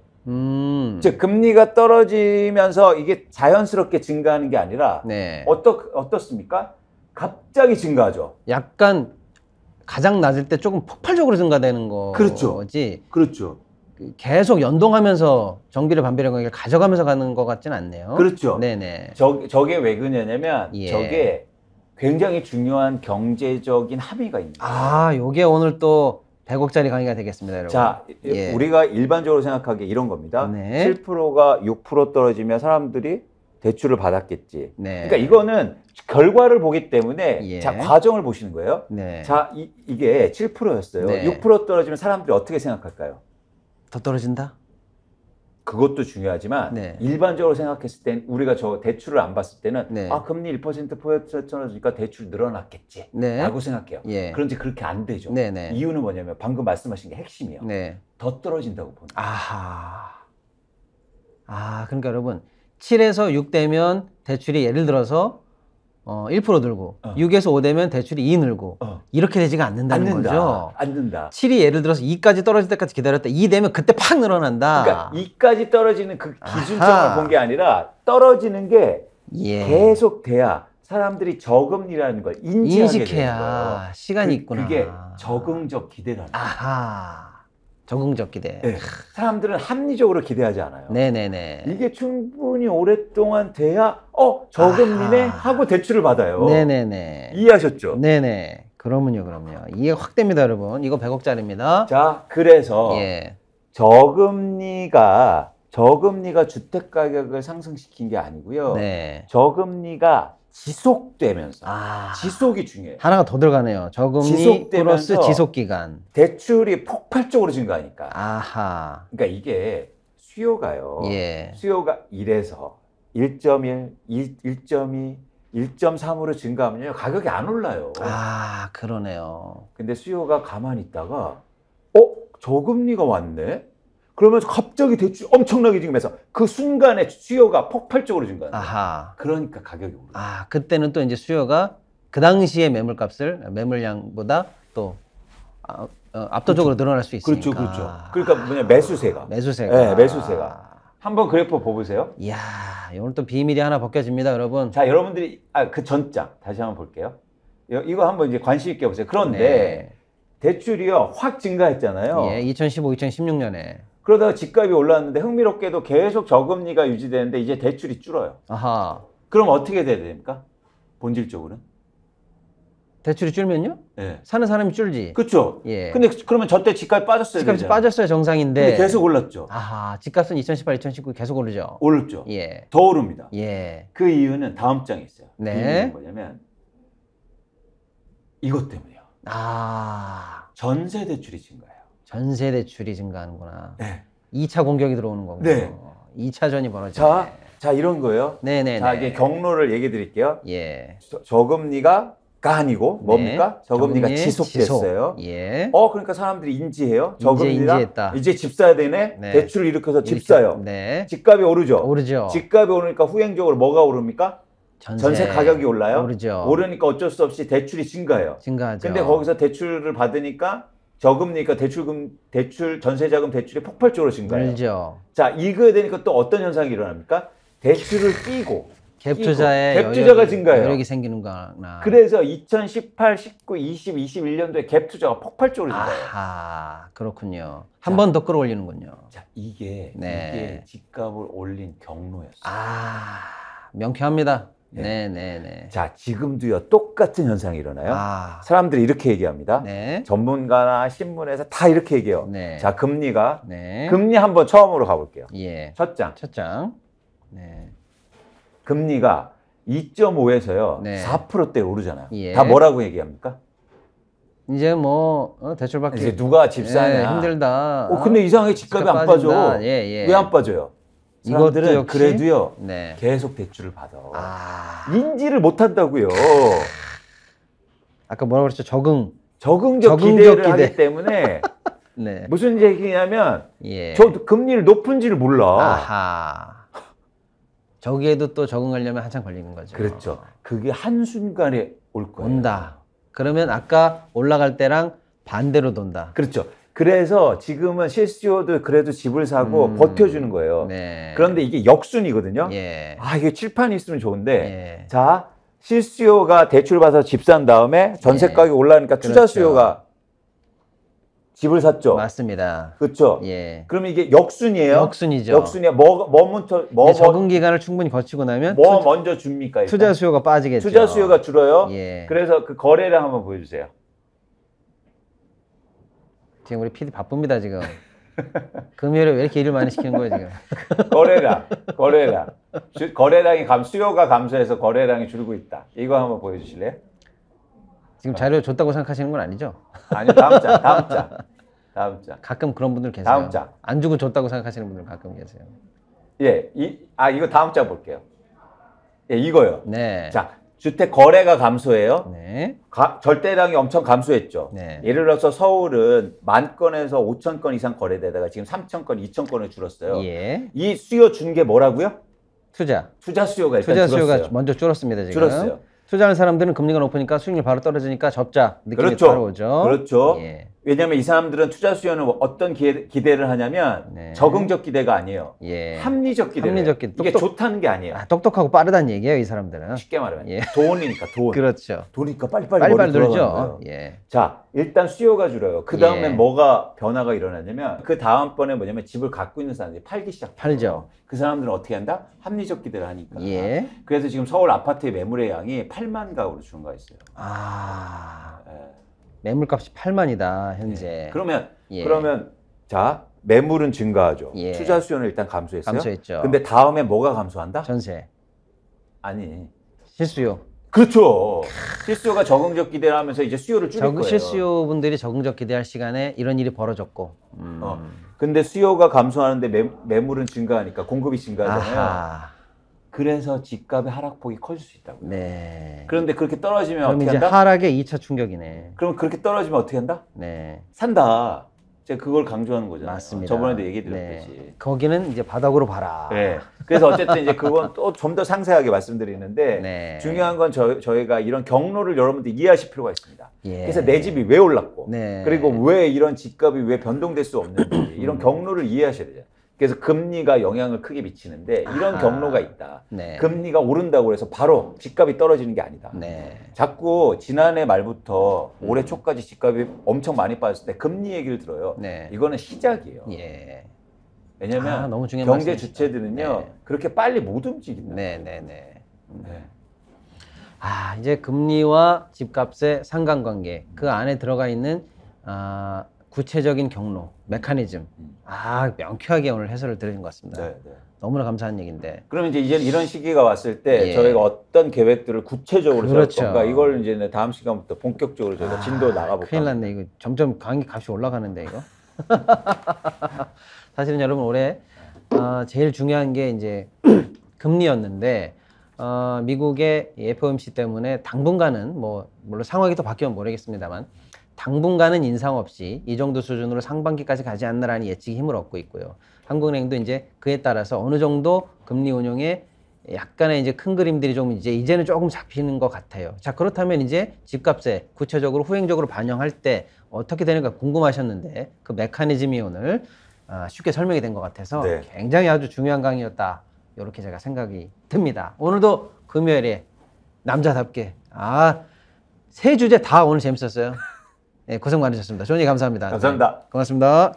즉 금리가 떨어지면서 이게 자연스럽게 증가하는 게 아니라 네. 어떻습니까? 갑자기 증가하죠. 약간 가장 낮을 때 조금 폭발적으로 증가되는 거지. 그렇죠. 그렇죠. 계속 연동하면서 전기료 반비례 관계를 가져가면서 가는 것 같지는 않네요. 그렇죠. 네네. 저게 왜 그러냐면 예. 저게 굉장히 중요한 경제적인 함의가 있는 거예요. 아, 요게 오늘 또 100억짜리 강의가 되겠습니다, 여러분. 자, 예. 우리가 일반적으로 생각하기에 이런 겁니다. 네. 7%가 6% 떨어지면 사람들이 대출을 받았겠지. 네. 그러니까 이거는 결과를 보기 때문에 예. 자, 과정을 보시는 거예요. 네. 자, 이게 7%였어요. 네. 6% 떨어지면 사람들이 어떻게 생각할까요? 더 떨어진다? 그것도 중요하지만 네. 일반적으로 생각했을 땐 우리가 저 대출을 안 봤을 때는 네. 아, 금리 1% 떨어지니까 대출 늘어났겠지 네. 라고 생각해요. 예. 그런데 그렇게 안 되죠. 네네. 이유는 뭐냐면 방금 말씀하신 게 핵심이에요. 네. 더 떨어진다고 보는 거예요. 아하. 아, 그러니까 여러분, 7에서 6 되면 대출이 예를 들어서 1% 늘고 6에서 5 되면 대출이 2 늘고 이렇게 되지가 않는다는 거죠. 않는다. 7이 예를 들어서 2까지 떨어질 때까지 기다렸다. 2 되면 그때 팍 늘어난다. 그러니까 2까지 떨어지는 그 기준점을 아하. 본 게 아니라 떨어지는 게 예. 계속 돼야 사람들이 저금리라는 걸 인지하게 되는 인식해야 거예요. 시간이 있구나. 그게 적응적 기대라는 거예요. 아하. 적응적 기대. 네. 사람들은 합리적으로 기대하지 않아요. 네네네. 이게 충분히 오랫동안 돼야 저금리네 아하. 하고 대출을 받아요. 네네네. 이해하셨죠? 네네. 그러면요. 이해가 확 됩니다, 여러분. 이거 100억짜리입니다. 자, 그래서 예. 저금리가 주택 가격을 상승시킨 게 아니고요. 네. 저금리가 지속되면서 아. 지속이 중요해요. 하나가 더 들어가네요. 저금리 지속되면서 플러스 지속기간. 대출이 폭발적으로 증가하니까. 아하. 그러니까 이게 수요가요. 예. 수요가 1에서 1.1, 1.2, 1.3으로 증가하면요. 가격이 안 올라요. 아, 그러네요. 근데 수요가 가만히 있다가 저금리가 왔네? 그러면서 갑자기 대출 엄청나게 증가해서 그 순간에 수요가 폭발적으로 증가해요. 아하. 그러니까 가격이 오르죠. 아, 그때는 또 이제 수요가 그 당시의 매물값을 매물량보다 또 압도적으로 늘어날 수 있으니까. 그렇죠. 그러니까 뭐냐 매수세가. 매수세가. 네, 매수세가. 한번 그래프 보세요. 이야, 오늘 또 비밀이 하나 벗겨집니다, 여러분. 자, 여러분들이 그 전장 다시 한번 볼게요. 이거 한번 이제 관심 있게 보세요. 그런데 네. 대출이요 확 증가했잖아요. 예, 2015, 2016년에. 그러다가 집값이 올랐는데 흥미롭게도 계속 저금리가 유지되는데 이제 대출이 줄어요. 아하. 그럼 어떻게 돼야 됩니까? 본질적으로는? 대출이 줄면요? 네. 사는 사람이 줄지. 그렇죠. 예. 근데 그러면 저때 집값이 빠졌어야 집값이 되잖아요. 빠졌어야 정상인데. 근데 계속 올랐죠. 아하, 집값은 2018, 2019 계속 오르죠. 오르죠. 예. 더 오릅니다. 예. 그 이유는 다음 장에 있어요. 네. 이유는 뭐냐면 이것 때문이에요. 아, 전세 대출이 증가해요. 전세 대출이 증가하는구나. 네. 2차 공격이 들어오는 거군요. 네. 2차전이 벌어지네. 자, 자, 이런 거예요. 네네네. 자, 이게 경로를 얘기해 드릴게요. 예. 저금리가 아니고 뭡니까? 네. 저금리가 저금리의 지속됐어요. 지속. 예. 그러니까 사람들이 인지해요. 저금리가 인지했다. 이제 집 사야 되네. 네. 대출을 일으켜서 집 사요. 네. 집값이 오르죠. 오르죠. 집값이 오르니까 후행적으로 뭐가 오릅니까? 전세 가격이 올라요. 오르죠. 오르니까 어쩔 수 없이 대출이 증가해요. 증가하죠. 근데 거기서 대출을 받으니까 저금리니까 대출 전세자금 대출이 폭발적으로 증가해요. 늘죠. 자, 이거에 되니까 또 어떤 현상이 일어납니까? 대출을 끼고 갭 투자에 갭 투자가 증가해요. 여력이 생기는 거나. 그래서 2018, 19, 20, 21년도에 갭 투자가 폭발적으로 증가해요. 아하, 그렇군요. 한 번 더 끌어올리는군요. 자, 이게 네. 집값을 올린 경로였어요. 아, 명쾌합니다. 네. 네네네. 자, 지금도요, 똑같은 현상이 일어나요. 아, 사람들이 이렇게 얘기합니다. 네. 전문가나 신문에서 다 이렇게 얘기해요. 네. 자, 금리가 네. 금리 한번 처음으로 가볼게요. 예. 첫 장. 첫 장. 네. 금리가 2.5에서요, 네. 4%대 오르잖아요. 예. 다 뭐라고 얘기합니까? 이제 뭐 대출 받기 이제 누가 집 사냐. 힘들다. 근데 이상하게 집값이 안 빠져. 빠진다. 예, 예. 왜 안 빠져요? 이것도 사람들은 역시? 그래도요, 네. 계속 대출을 받아. 아, 인지를 못 한다고요. 아까 뭐라고 그랬죠? 적응적 적응적 기대를 기대. 하기 때문에 네. 무슨 얘기냐면 예. 저 금리를 높은지를 몰라. 아하. 저기에도 또 적응하려면 한참 걸리는 거죠. 그렇죠. 그게 한순간에 올 거예요. 온다. 그러면 아까 올라갈 때랑 반대로 돈다. 그렇죠. 그래서 지금은 실수요도 그래도 집을 사고 버텨주는 거예요. 네. 그런데 이게 역순이거든요. 예. 이게 칠판이 있으면 좋은데 예. 자, 실수요가 대출 받아서 집 산 다음에 전세 예. 가격이 올라니까 투자 그렇죠. 수요가 집을 샀죠. 맞습니다. 그렇죠. 예. 그러면 이게 역순이에요. 역순이죠. 역순이야. 이제 적응 기간을 충분히 거치고 나면 먼저 줍니까? 일단? 투자 수요가 빠지겠죠. 투자 수요가 줄어요. 예. 그래서 그 거래량 한번 보여주세요. 지금 우리 PD 바쁩니다 지금. 금요일에 왜 이렇게 일을 많이 시키는 거예요 지금? 거래량이 수요가 감소해서 거래량이 줄고 있다. 이거 한번 보여주실래요? 지금 자료 줬다고 생각하시는 건 아니죠? 아니요, 다음 장. 가끔 그런 분들 계세요. 다음 장. 안 주고 줬다고 생각하시는 분들 가끔 계세요. 예, 이거 다음 장 볼게요. 예, 이거요. 네. 자, 주택 거래가 감소해요. 네. 절대량이 엄청 감소했죠. 네. 예를 들어서 서울은 10,000건에서 5,000건 이상 거래되다가 지금 3,000건, 2,000건을 줄었어요. 예. 이 수요 준 게 뭐라고요? 투자. 투자 수요가 일단 투자 줄었어요. 수요가 먼저 줄었습니다 지금. 줄었어요. 투자하는 사람들은 금리가 높으니까 수익률 바로 떨어지니까 접자 느낌이 그렇죠. 바로 오죠. 그렇죠. 예. 왜냐하면 이 사람들은 투자 수요는 어떤 기대를 하냐면 네. 적응적 기대가 아니에요. 예. 합리적 기대. 합리적 기대. 이게 좋다는 게 아니에요. 똑똑하고 빠르다는 얘기예요 이 사람들은. 쉽게 말하면 예. 돈이니까 돈. 그렇죠. 돈이니까 빨리빨리 빨리빨리 머리 돌아가는 늘죠. 거예요. 예. 자, 일단 수요가 줄어요. 그 다음에 예. 뭐가 변화가 일어나냐면 그 다음번에 뭐냐면 집을 갖고 있는 사람들이 팔기 시작해요. 팔죠. 그 사람들은 어떻게 한다? 합리적 기대를 하니까. 예. 그래서 지금 서울 아파트의 매물의 양이 8만 가구로 증가가 있어요. 아. 예. 매물값이 8만이다 현재. 그러면 자, 매물은 증가하죠. 예. 투자 수요는 일단 감소했어요. 감소했죠. 근데 다음에 뭐가 감소한다? 전세. 아니. 실수요. 그렇죠. 실수요가 적응적 기대를 하면서 이제 수요를 줄일 거예요. 실수요 분들이 적응적 기대할 시간에 이런 일이 벌어졌고. 근데 수요가 감소하는데 매물은 증가하니까 공급이 증가하잖아요. 아하. 그래서 집값의 하락폭이 커질 수 있다고요. 네. 그런데 그렇게 떨어지면 그럼 어떻게 이제 한다? 하락의 2차 충격이네. 그럼 그렇게 떨어지면 어떻게 한다? 네. 산다. 제가 그걸 강조하는 거잖아요. 맞습니다. 저번에도 얘기 네. 드렸듯이. 거기는 이제 바닥으로 봐라. 네. 그래서 어쨌든 이제 그건 또 좀 더 상세하게 말씀드리는데 네. 중요한 건 저희가 이런 경로를 여러분들 이해하실 필요가 있습니다. 예. 그래서 내 집이 왜 올랐고 네. 그리고 왜 이런 집값이 왜 변동될 수 없는지 이런 경로를 이해하셔야 돼요. 그래서 금리가 영향을 크게 미치는데 이런 아하. 경로가 있다. 네. 금리가 오른다고 해서 바로 집값이 떨어지는 게 아니다. 네. 자꾸 지난해 말부터 올해 초까지 집값이 엄청 많이 빠졌을 때 금리 얘기를 들어요. 네. 이거는 시작이에요. 예. 왜냐하면 너무 중요한 경제 말씀이시다. 주체들은요 네. 그렇게 빨리 못 움직인다. 네. 네. 이제 금리와 집값의 상관관계, 그 안에 들어가 있는 구체적인 경로, 메커니즘. 명쾌하게 오늘 해설을 드린 것 같습니다. 네. 너무나 감사한 얘기인데. 그러면 이제 이런 시기가 왔을 때 예. 저희가 어떤 계획들을 구체적으로 그렇죠. 세울 건가 이걸 이제 다음 시간부터 본격적으로 저희가 진도 나가볼까. 큰일 났네. 이거 점점 강의 값이 올라가는데 이거. 사실은 여러분 올해 제일 중요한 게 이제 금리였는데 미국의 FOMC 때문에 당분간은 뭐 물론 상황이 또 바뀌면 모르겠습니다만 당분간은 인상 없이 이 정도 수준으로 상반기까지 가지 않나라는 예측이 힘을 얻고 있고요. 한국은행도 이제 그에 따라서 어느 정도 금리 운용에 약간의 이제 큰 그림들이 좀 이제는 조금 잡히는 것 같아요. 자, 그렇다면 이제 집값에 구체적으로 후행적으로 반영할 때 어떻게 되는가 궁금하셨는데 그 메커니즘이 오늘 쉽게 설명이 된 것 같아서 네. 굉장히 아주 중요한 강의였다. 이렇게 제가 생각이 듭니다. 오늘도 금요일에 남자답게 세 주제 다 오늘 재밌었어요. 네, 고생 많으셨습니다. 좋은 얘기 감사합니다. 감사합니다. 네, 고맙습니다.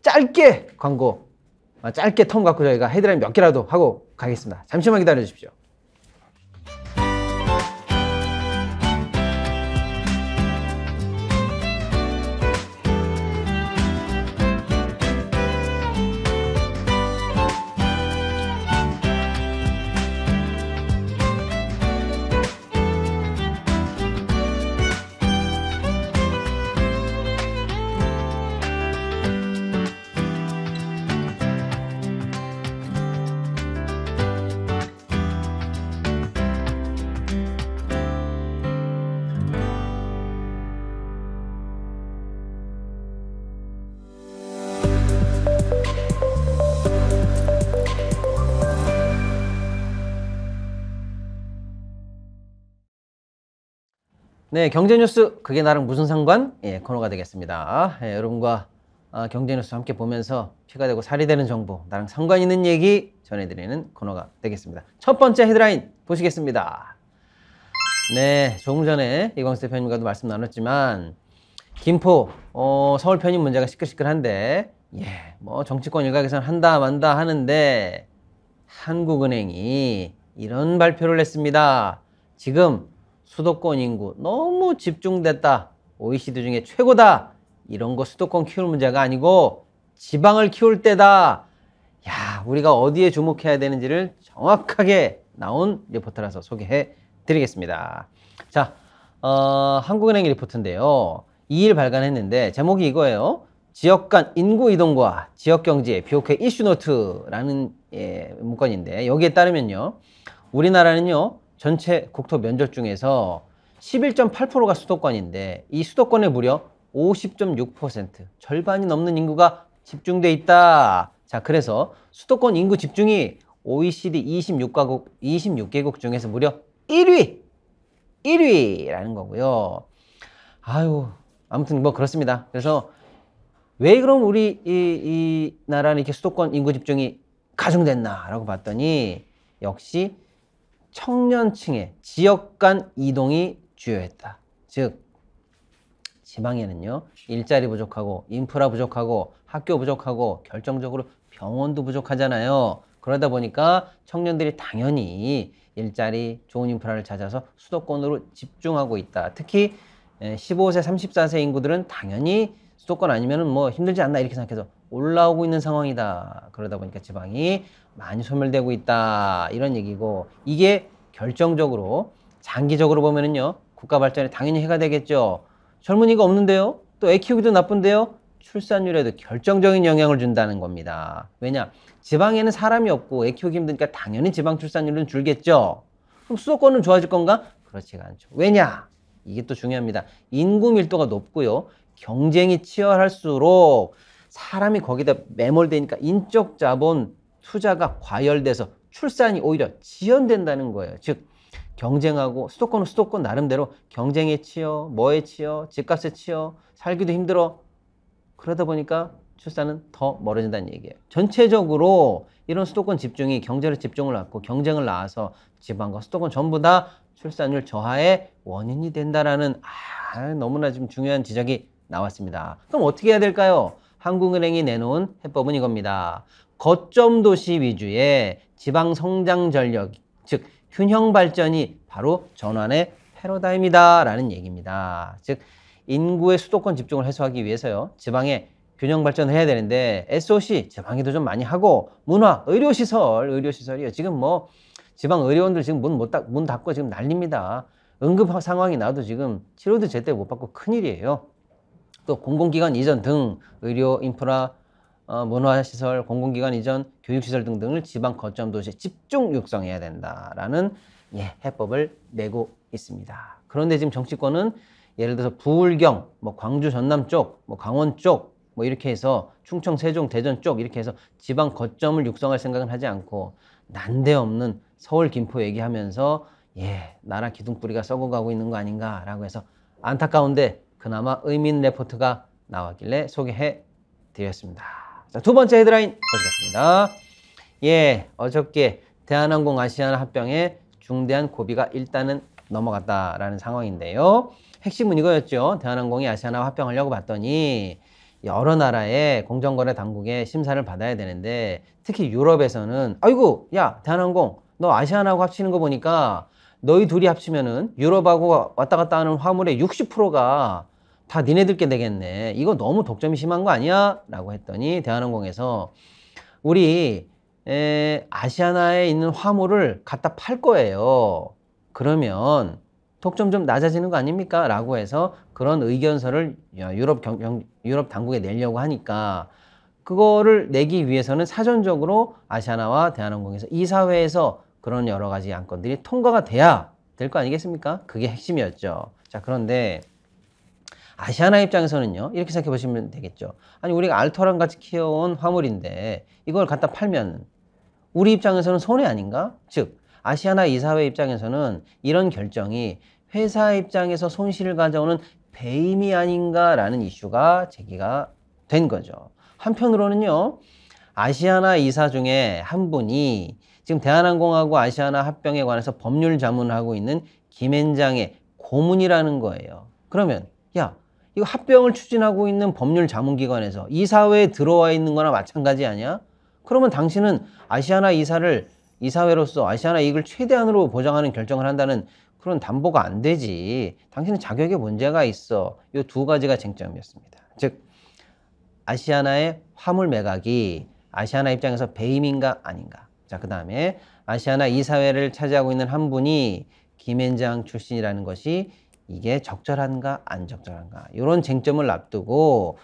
짧게 광고, 짧게 텀 갖고 저희가 헤드라인 몇 개라도 하고 가겠습니다. 잠시만 기다려 주십시오. 네, 경제뉴스 그게 나랑 무슨 상관? 예, 코너가 되겠습니다. 예, 여러분과 경제뉴스 함께 보면서 피가 되고 살이 되는 정보, 나랑 상관 있는 얘기 전해드리는 코너가 되겠습니다. 첫 번째 헤드라인 보시겠습니다. 네, 조금 전에 이광수 대표님과도 말씀 나눴지만 김포 서울 편입 문제가 시끌시끌한데 뭐 정치권 일각에서는 한다 만다 하는데 한국은행이 이런 발표를 했습니다. 지금 수도권 인구 너무 집중됐다. OECD 중에 최고다. 이런 거 수도권 키울 문제가 아니고 지방을 키울 때다. 야, 우리가 어디에 주목해야 되는지를 정확하게 나온 리포트라서 소개해 드리겠습니다. 자, 한국은행 리포트인데요. 2일 발간했는데 제목이 이거예요. 지역 간 인구 이동과 지역 경제 BOK 이슈 노트라는 문건인데 여기에 따르면요. 우리나라는요. 전체 국토 면적 중에서 11.8%가 수도권인데 이 수도권에 무려 50.6% 절반이 넘는 인구가 집중돼 있다. 자, 그래서 수도권 인구 집중이 OECD 26개국 중에서 무려 1위라는 거고요. 아무튼 뭐 그렇습니다. 그래서 왜 그럼 우리 이 나라는 이렇게 수도권 인구 집중이 가중됐나라고 봤더니 역시 청년층의 지역 간 이동이 주요했다. 즉 지방에는요 일자리 부족하고 인프라 부족하고 학교 부족하고 결정적으로 병원도 부족하잖아요. 그러다 보니까 청년들이 당연히 일자리 좋은 인프라를 찾아서 수도권으로 집중하고 있다. 특히 15세 34세 인구들은 당연히 수도권 아니면은 뭐 힘들지 않나 이렇게 생각해서 올라오고 있는 상황이다. 그러다 보니까 지방이 많이 소멸되고 있다. 이런 얘기고 이게 결정적으로 장기적으로 보면은요. 국가 발전에 당연히 해가 되겠죠. 젊은이가 없는데요. 또 애 키우기도 나쁜데요. 출산율에도 결정적인 영향을 준다는 겁니다. 왜냐? 지방에는 사람이 없고 애 키우기 힘드니까 당연히 지방 출산율은 줄겠죠. 그럼 수도권은 좋아질 건가? 그렇지가 않죠. 왜냐? 이게 또 중요합니다. 인구 밀도가 높고요. 경쟁이 치열할수록 사람이 거기다 매몰되니까 인적 자본 투자가 과열돼서 출산이 오히려 지연된다는 거예요. 즉 경쟁하고 수도권은 수도권 나름대로 경쟁에 치여, 뭐에 치여, 집값에 치여, 살기도 힘들어. 그러다 보니까 출산은 더 멀어진다는 얘기예요. 전체적으로 이런 수도권 집중이 경제를 집중을 낳고 경쟁을 낳아서 지방과 수도권 전부 다 출산율 저하의 원인이 된다라는 너무나 지금 중요한 지적이 나왔습니다. 그럼 어떻게 해야 될까요? 한국은행이 내놓은 해법은 이겁니다. 거점 도시 위주의 지방 성장 전력, 즉 균형 발전이 바로 전환의 패러다임이다 라는 얘기입니다. 즉 인구의 수도권 집중을 해소하기 위해서요. 지방에 균형 발전을 해야 되는데 SOC 지방에도 좀 많이 하고 문화, 의료시설이요. 지금 뭐 지방 의료원들 지금 문 닫고 지금 난립니다. 응급 상황이 나도 지금 치료도 제때 못 받고 큰일이에요. 또 공공기관 이전 등 의료 인프라 문화시설, 공공기관 이전, 교육시설 등등을 지방 거점 도시에 집중 육성해야 된다라는 해법을 내고 있습니다. 그런데 지금 정치권은 예를 들어서 부울경, 뭐 광주, 전남 쪽, 뭐 강원 쪽, 뭐 이렇게 해서 충청, 세종, 대전 쪽 이렇게 해서 지방 거점을 육성할 생각은 하지 않고 난데없는 서울, 김포 얘기하면서 나라 기둥뿌리가 썩어가고 있는 거 아닌가라고 해서 안타까운데 그나마 의미 있는 레포트가 나왔길래 소개해 드렸습니다. 자, 두 번째 헤드라인 보시겠습니다. 어저께 대한항공 아시아나 합병에 중대한 고비가 일단은 넘어갔다라는 상황인데요. 핵심은 이거였죠. 대한항공이 아시아나와 합병하려고 봤더니 여러 나라의 공정거래 당국의 심사를 받아야 되는데 특히 유럽에서는 아이고 야 대한항공 너 아시아나하고 합치는 거 보니까 너희 둘이 합치면은 유럽하고 왔다 갔다 하는 화물의 60%가 다 니네들께 되겠네. 이거 너무 독점이 심한 거 아니야? 라고 했더니 대한항공에서 우리 아시아나에 있는 화물을 갖다 팔 거예요. 그러면 독점 좀 낮아지는 거 아닙니까? 라고 해서 그런 의견서를 유럽 당국에 내려고 하니까 그거를 내기 위해서는 사전적으로 아시아나와 대한항공에서 이사회에서 그런 여러 가지 안건들이 통과가 돼야 될 거 아니겠습니까? 그게 핵심이었죠. 자, 그런데 아시아나 입장에서는요, 이렇게 생각해 보시면 되겠죠. 아니, 우리가 알토란 같이 키워온 화물인데 이걸 갖다 팔면 우리 입장에서는 손해 아닌가? 즉, 아시아나 이사회 입장에서는 이런 결정이 회사 입장에서 손실을 가져오는 배임이 아닌가라는 이슈가 제기가 된 거죠. 한편으로는요, 아시아나 이사 중에 한 분이 지금 대한항공하고 아시아나 합병에 관해서 법률 자문을 하고 있는 김앤장의 고문이라는 거예요. 그러면 야, 이거 합병을 추진하고 있는 법률 자문기관에서 이사회에 들어와 있는 거나 마찬가지 아니야? 그러면 당신은 아시아나 이사회로서 아시아나 이익을 최대한으로 보장하는 결정을 한다는 그런 담보가 안 되지. 당신은 자격에 문제가 있어. 이 두 가지가 쟁점이었습니다. 즉 아시아나의 화물 매각이 아시아나 입장에서 배임인가 아닌가. 자, 그 다음에 아시아나 이사회를 차지하고 있는 한 분이 김앤장 출신이라는 것이 이게 적절한가 안 적절한가 이런 쟁점을 앞두고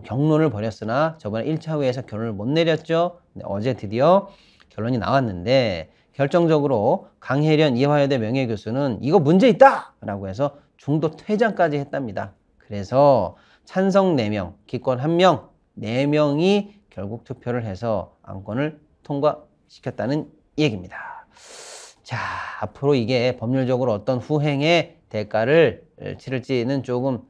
경론을 벌였으나 저번에 1차 회에서 결론을 못 내렸죠. 어제 드디어 결론이 나왔는데 결정적으로 강혜련 이화여대 명예교수는 이거 문제 있다! 라고 해서 중도 퇴장까지 했답니다. 그래서 찬성 4명, 기권 1명, 4명이 결국 투표를 해서 안건을 통과시켰다는 얘기입니다. 자, 앞으로 이게 법률적으로 어떤 후행의 대가를 치를지는 조금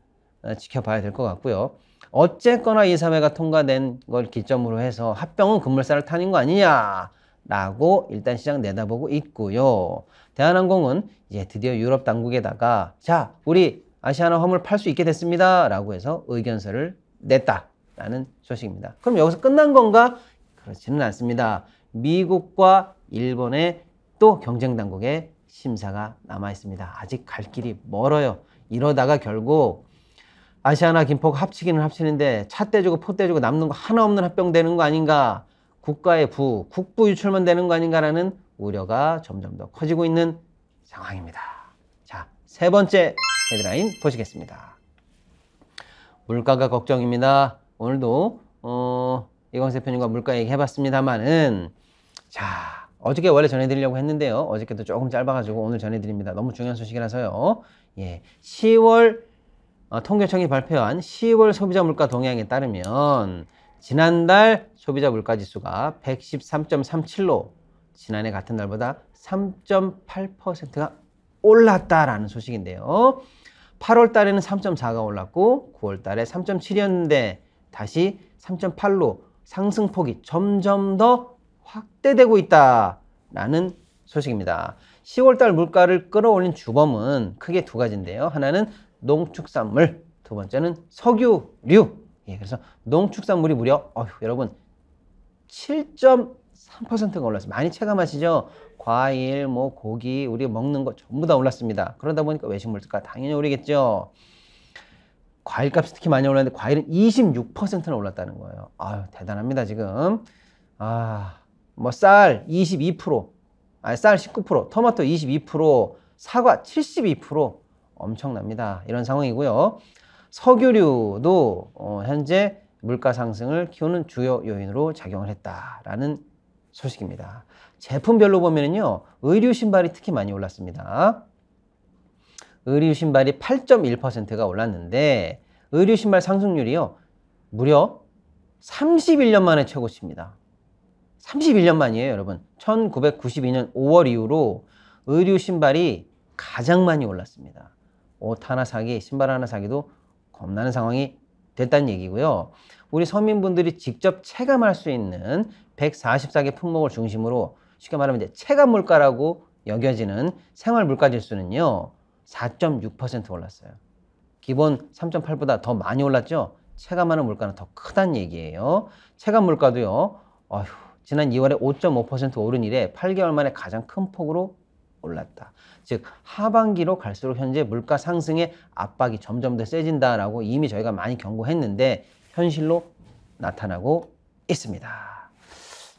지켜봐야 될 것 같고요. 어쨌거나 이사회가 통과된 걸 기점으로 해서 합병은 급물살을 타는 거 아니냐라고 일단 시장 내다보고 있고요. 대한항공은 이제 드디어 유럽 당국에다가 자, 우리 아시아나 화물 팔 수 있게 됐습니다 라고 해서 의견서를 냈다라는 소식입니다. 그럼 여기서 끝난 건가? 그렇지는 않습니다. 미국과 일본의 또 경쟁당국의 심사가 남아 있습니다. 아직 갈 길이 멀어요. 이러다가 결국 아시아나 김포가 합치기는 합치는데 차 떼주고 포 떼주고 남는 거 하나 없는 합병되는 거 아닌가, 국가의 국부 유출만 되는 거 아닌가라는 우려가 점점 더 커지고 있는 상황입니다. 자, 세 번째 헤드라인 보시겠습니다. 물가가 걱정입니다. 오늘도 이광수 대표님과 물가 얘기해봤습니다만은 자, 어저께 원래 전해드리려고 했는데요. 어저께도 조금 짧아가지고 오늘 전해드립니다. 너무 중요한 소식이라서요. 10월 통계청이 발표한 10월 소비자 물가 동향에 따르면 지난달 소비자 물가 지수가 113.37로 지난해 같은 날보다 3.8%가 올랐다라는 소식인데요. 8월 달에는 3.4가 올랐고 9월 달에 3.7이었는데 다시 3.8로 상승폭이 점점 더 확대되고 있다라는 소식입니다. 10월달 물가를 끌어올린 주범은 크게 두 가지인데요. 하나는 농축산물, 두 번째는 석유류. 그래서 농축산물이 무려 여러분 7.3%가 올랐어요. 많이 체감하시죠? 과일, 고기, 우리 먹는 거 전부 다 올랐습니다. 그러다 보니까 외식 물가 당연히 오르겠죠. 과일값이 특히 많이 올랐는데 과일은 26%나 올랐다는 거예요. 대단합니다 지금. 쌀 22%, 쌀 19%, 토마토 22%, 사과 72% 엄청납니다. 이런 상황이고요. 석유류도 현재 물가 상승을 키우는 주요 요인으로 작용을 했다라는 소식입니다. 제품별로 보면은요, 의류 신발이 특히 많이 올랐습니다. 의류 신발이 8.1%가 올랐는데, 의류 신발 상승률이요, 무려 31년 만에 최고치입니다. 31년 만이에요, 여러분. 1992년 5월 이후로 의류 신발이 가장 많이 올랐습니다. 옷 하나 사기, 신발 하나 사기도 겁나는 상황이 됐다는 얘기고요. 우리 서민분들이 직접 체감할 수 있는 144개 품목을 중심으로 쉽게 말하면 이제 체감 물가라고 여겨지는 생활 물가 지수는요, 4.6% 올랐어요. 기본 3.8보다 더 많이 올랐죠? 체감하는 물가는 더 크다는 얘기예요. 체감 물가도요, 지난 2월에 5.5% 오른 이래 8개월 만에 가장 큰 폭으로 올랐다. 즉 하반기로 갈수록 현재 물가 상승의 압박이 점점 더 세진다라고 이미 저희가 많이 경고했는데 현실로 나타나고 있습니다.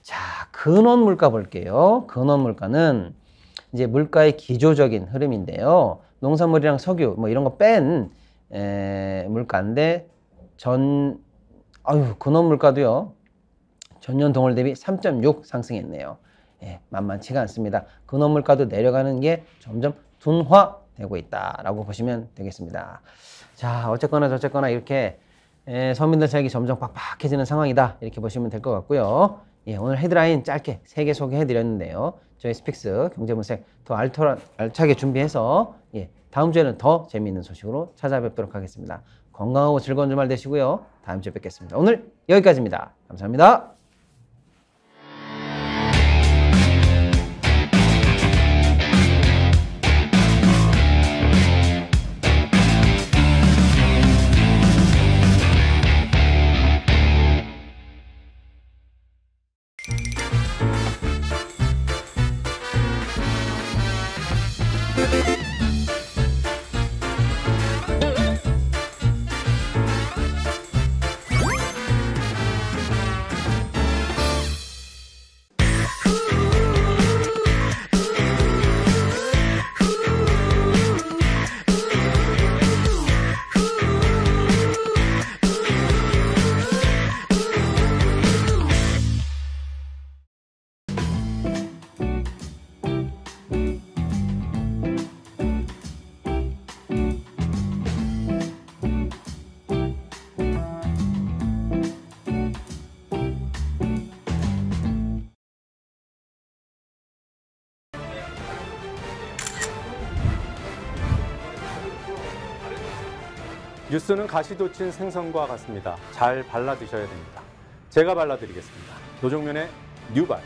자, 근원 물가 볼게요. 근원 물가는 이제 물가의 기조적인 흐름인데요. 농산물이랑 석유 뭐 이런 거 뺀 물가인데 근원 물가도요, 전년 동월 대비 3.6 상승했네요. 예, 만만치가 않습니다. 근원 물가도 내려가는 게 점점 둔화되고 있다라고 보시면 되겠습니다. 자, 어쨌거나 저쨌거나 이렇게 서민들 살기 점점 빡빡해지는 상황이다, 이렇게 보시면 될 것 같고요. 예, 오늘 헤드라인 짧게 3개 소개해 드렸는데요. 저희 스픽스 경제분석 더 알차게 준비해서 다음 주에는 더 재미있는 소식으로 찾아뵙도록 하겠습니다. 건강하고 즐거운 주말 되시고요. 다음 주에 뵙겠습니다. 오늘 여기까지입니다. 감사합니다. 뉴스는 가시 돋친 생선과 같습니다. 잘 발라 드셔야 됩니다. 제가 발라드리겠습니다. 노종면의 뉴발.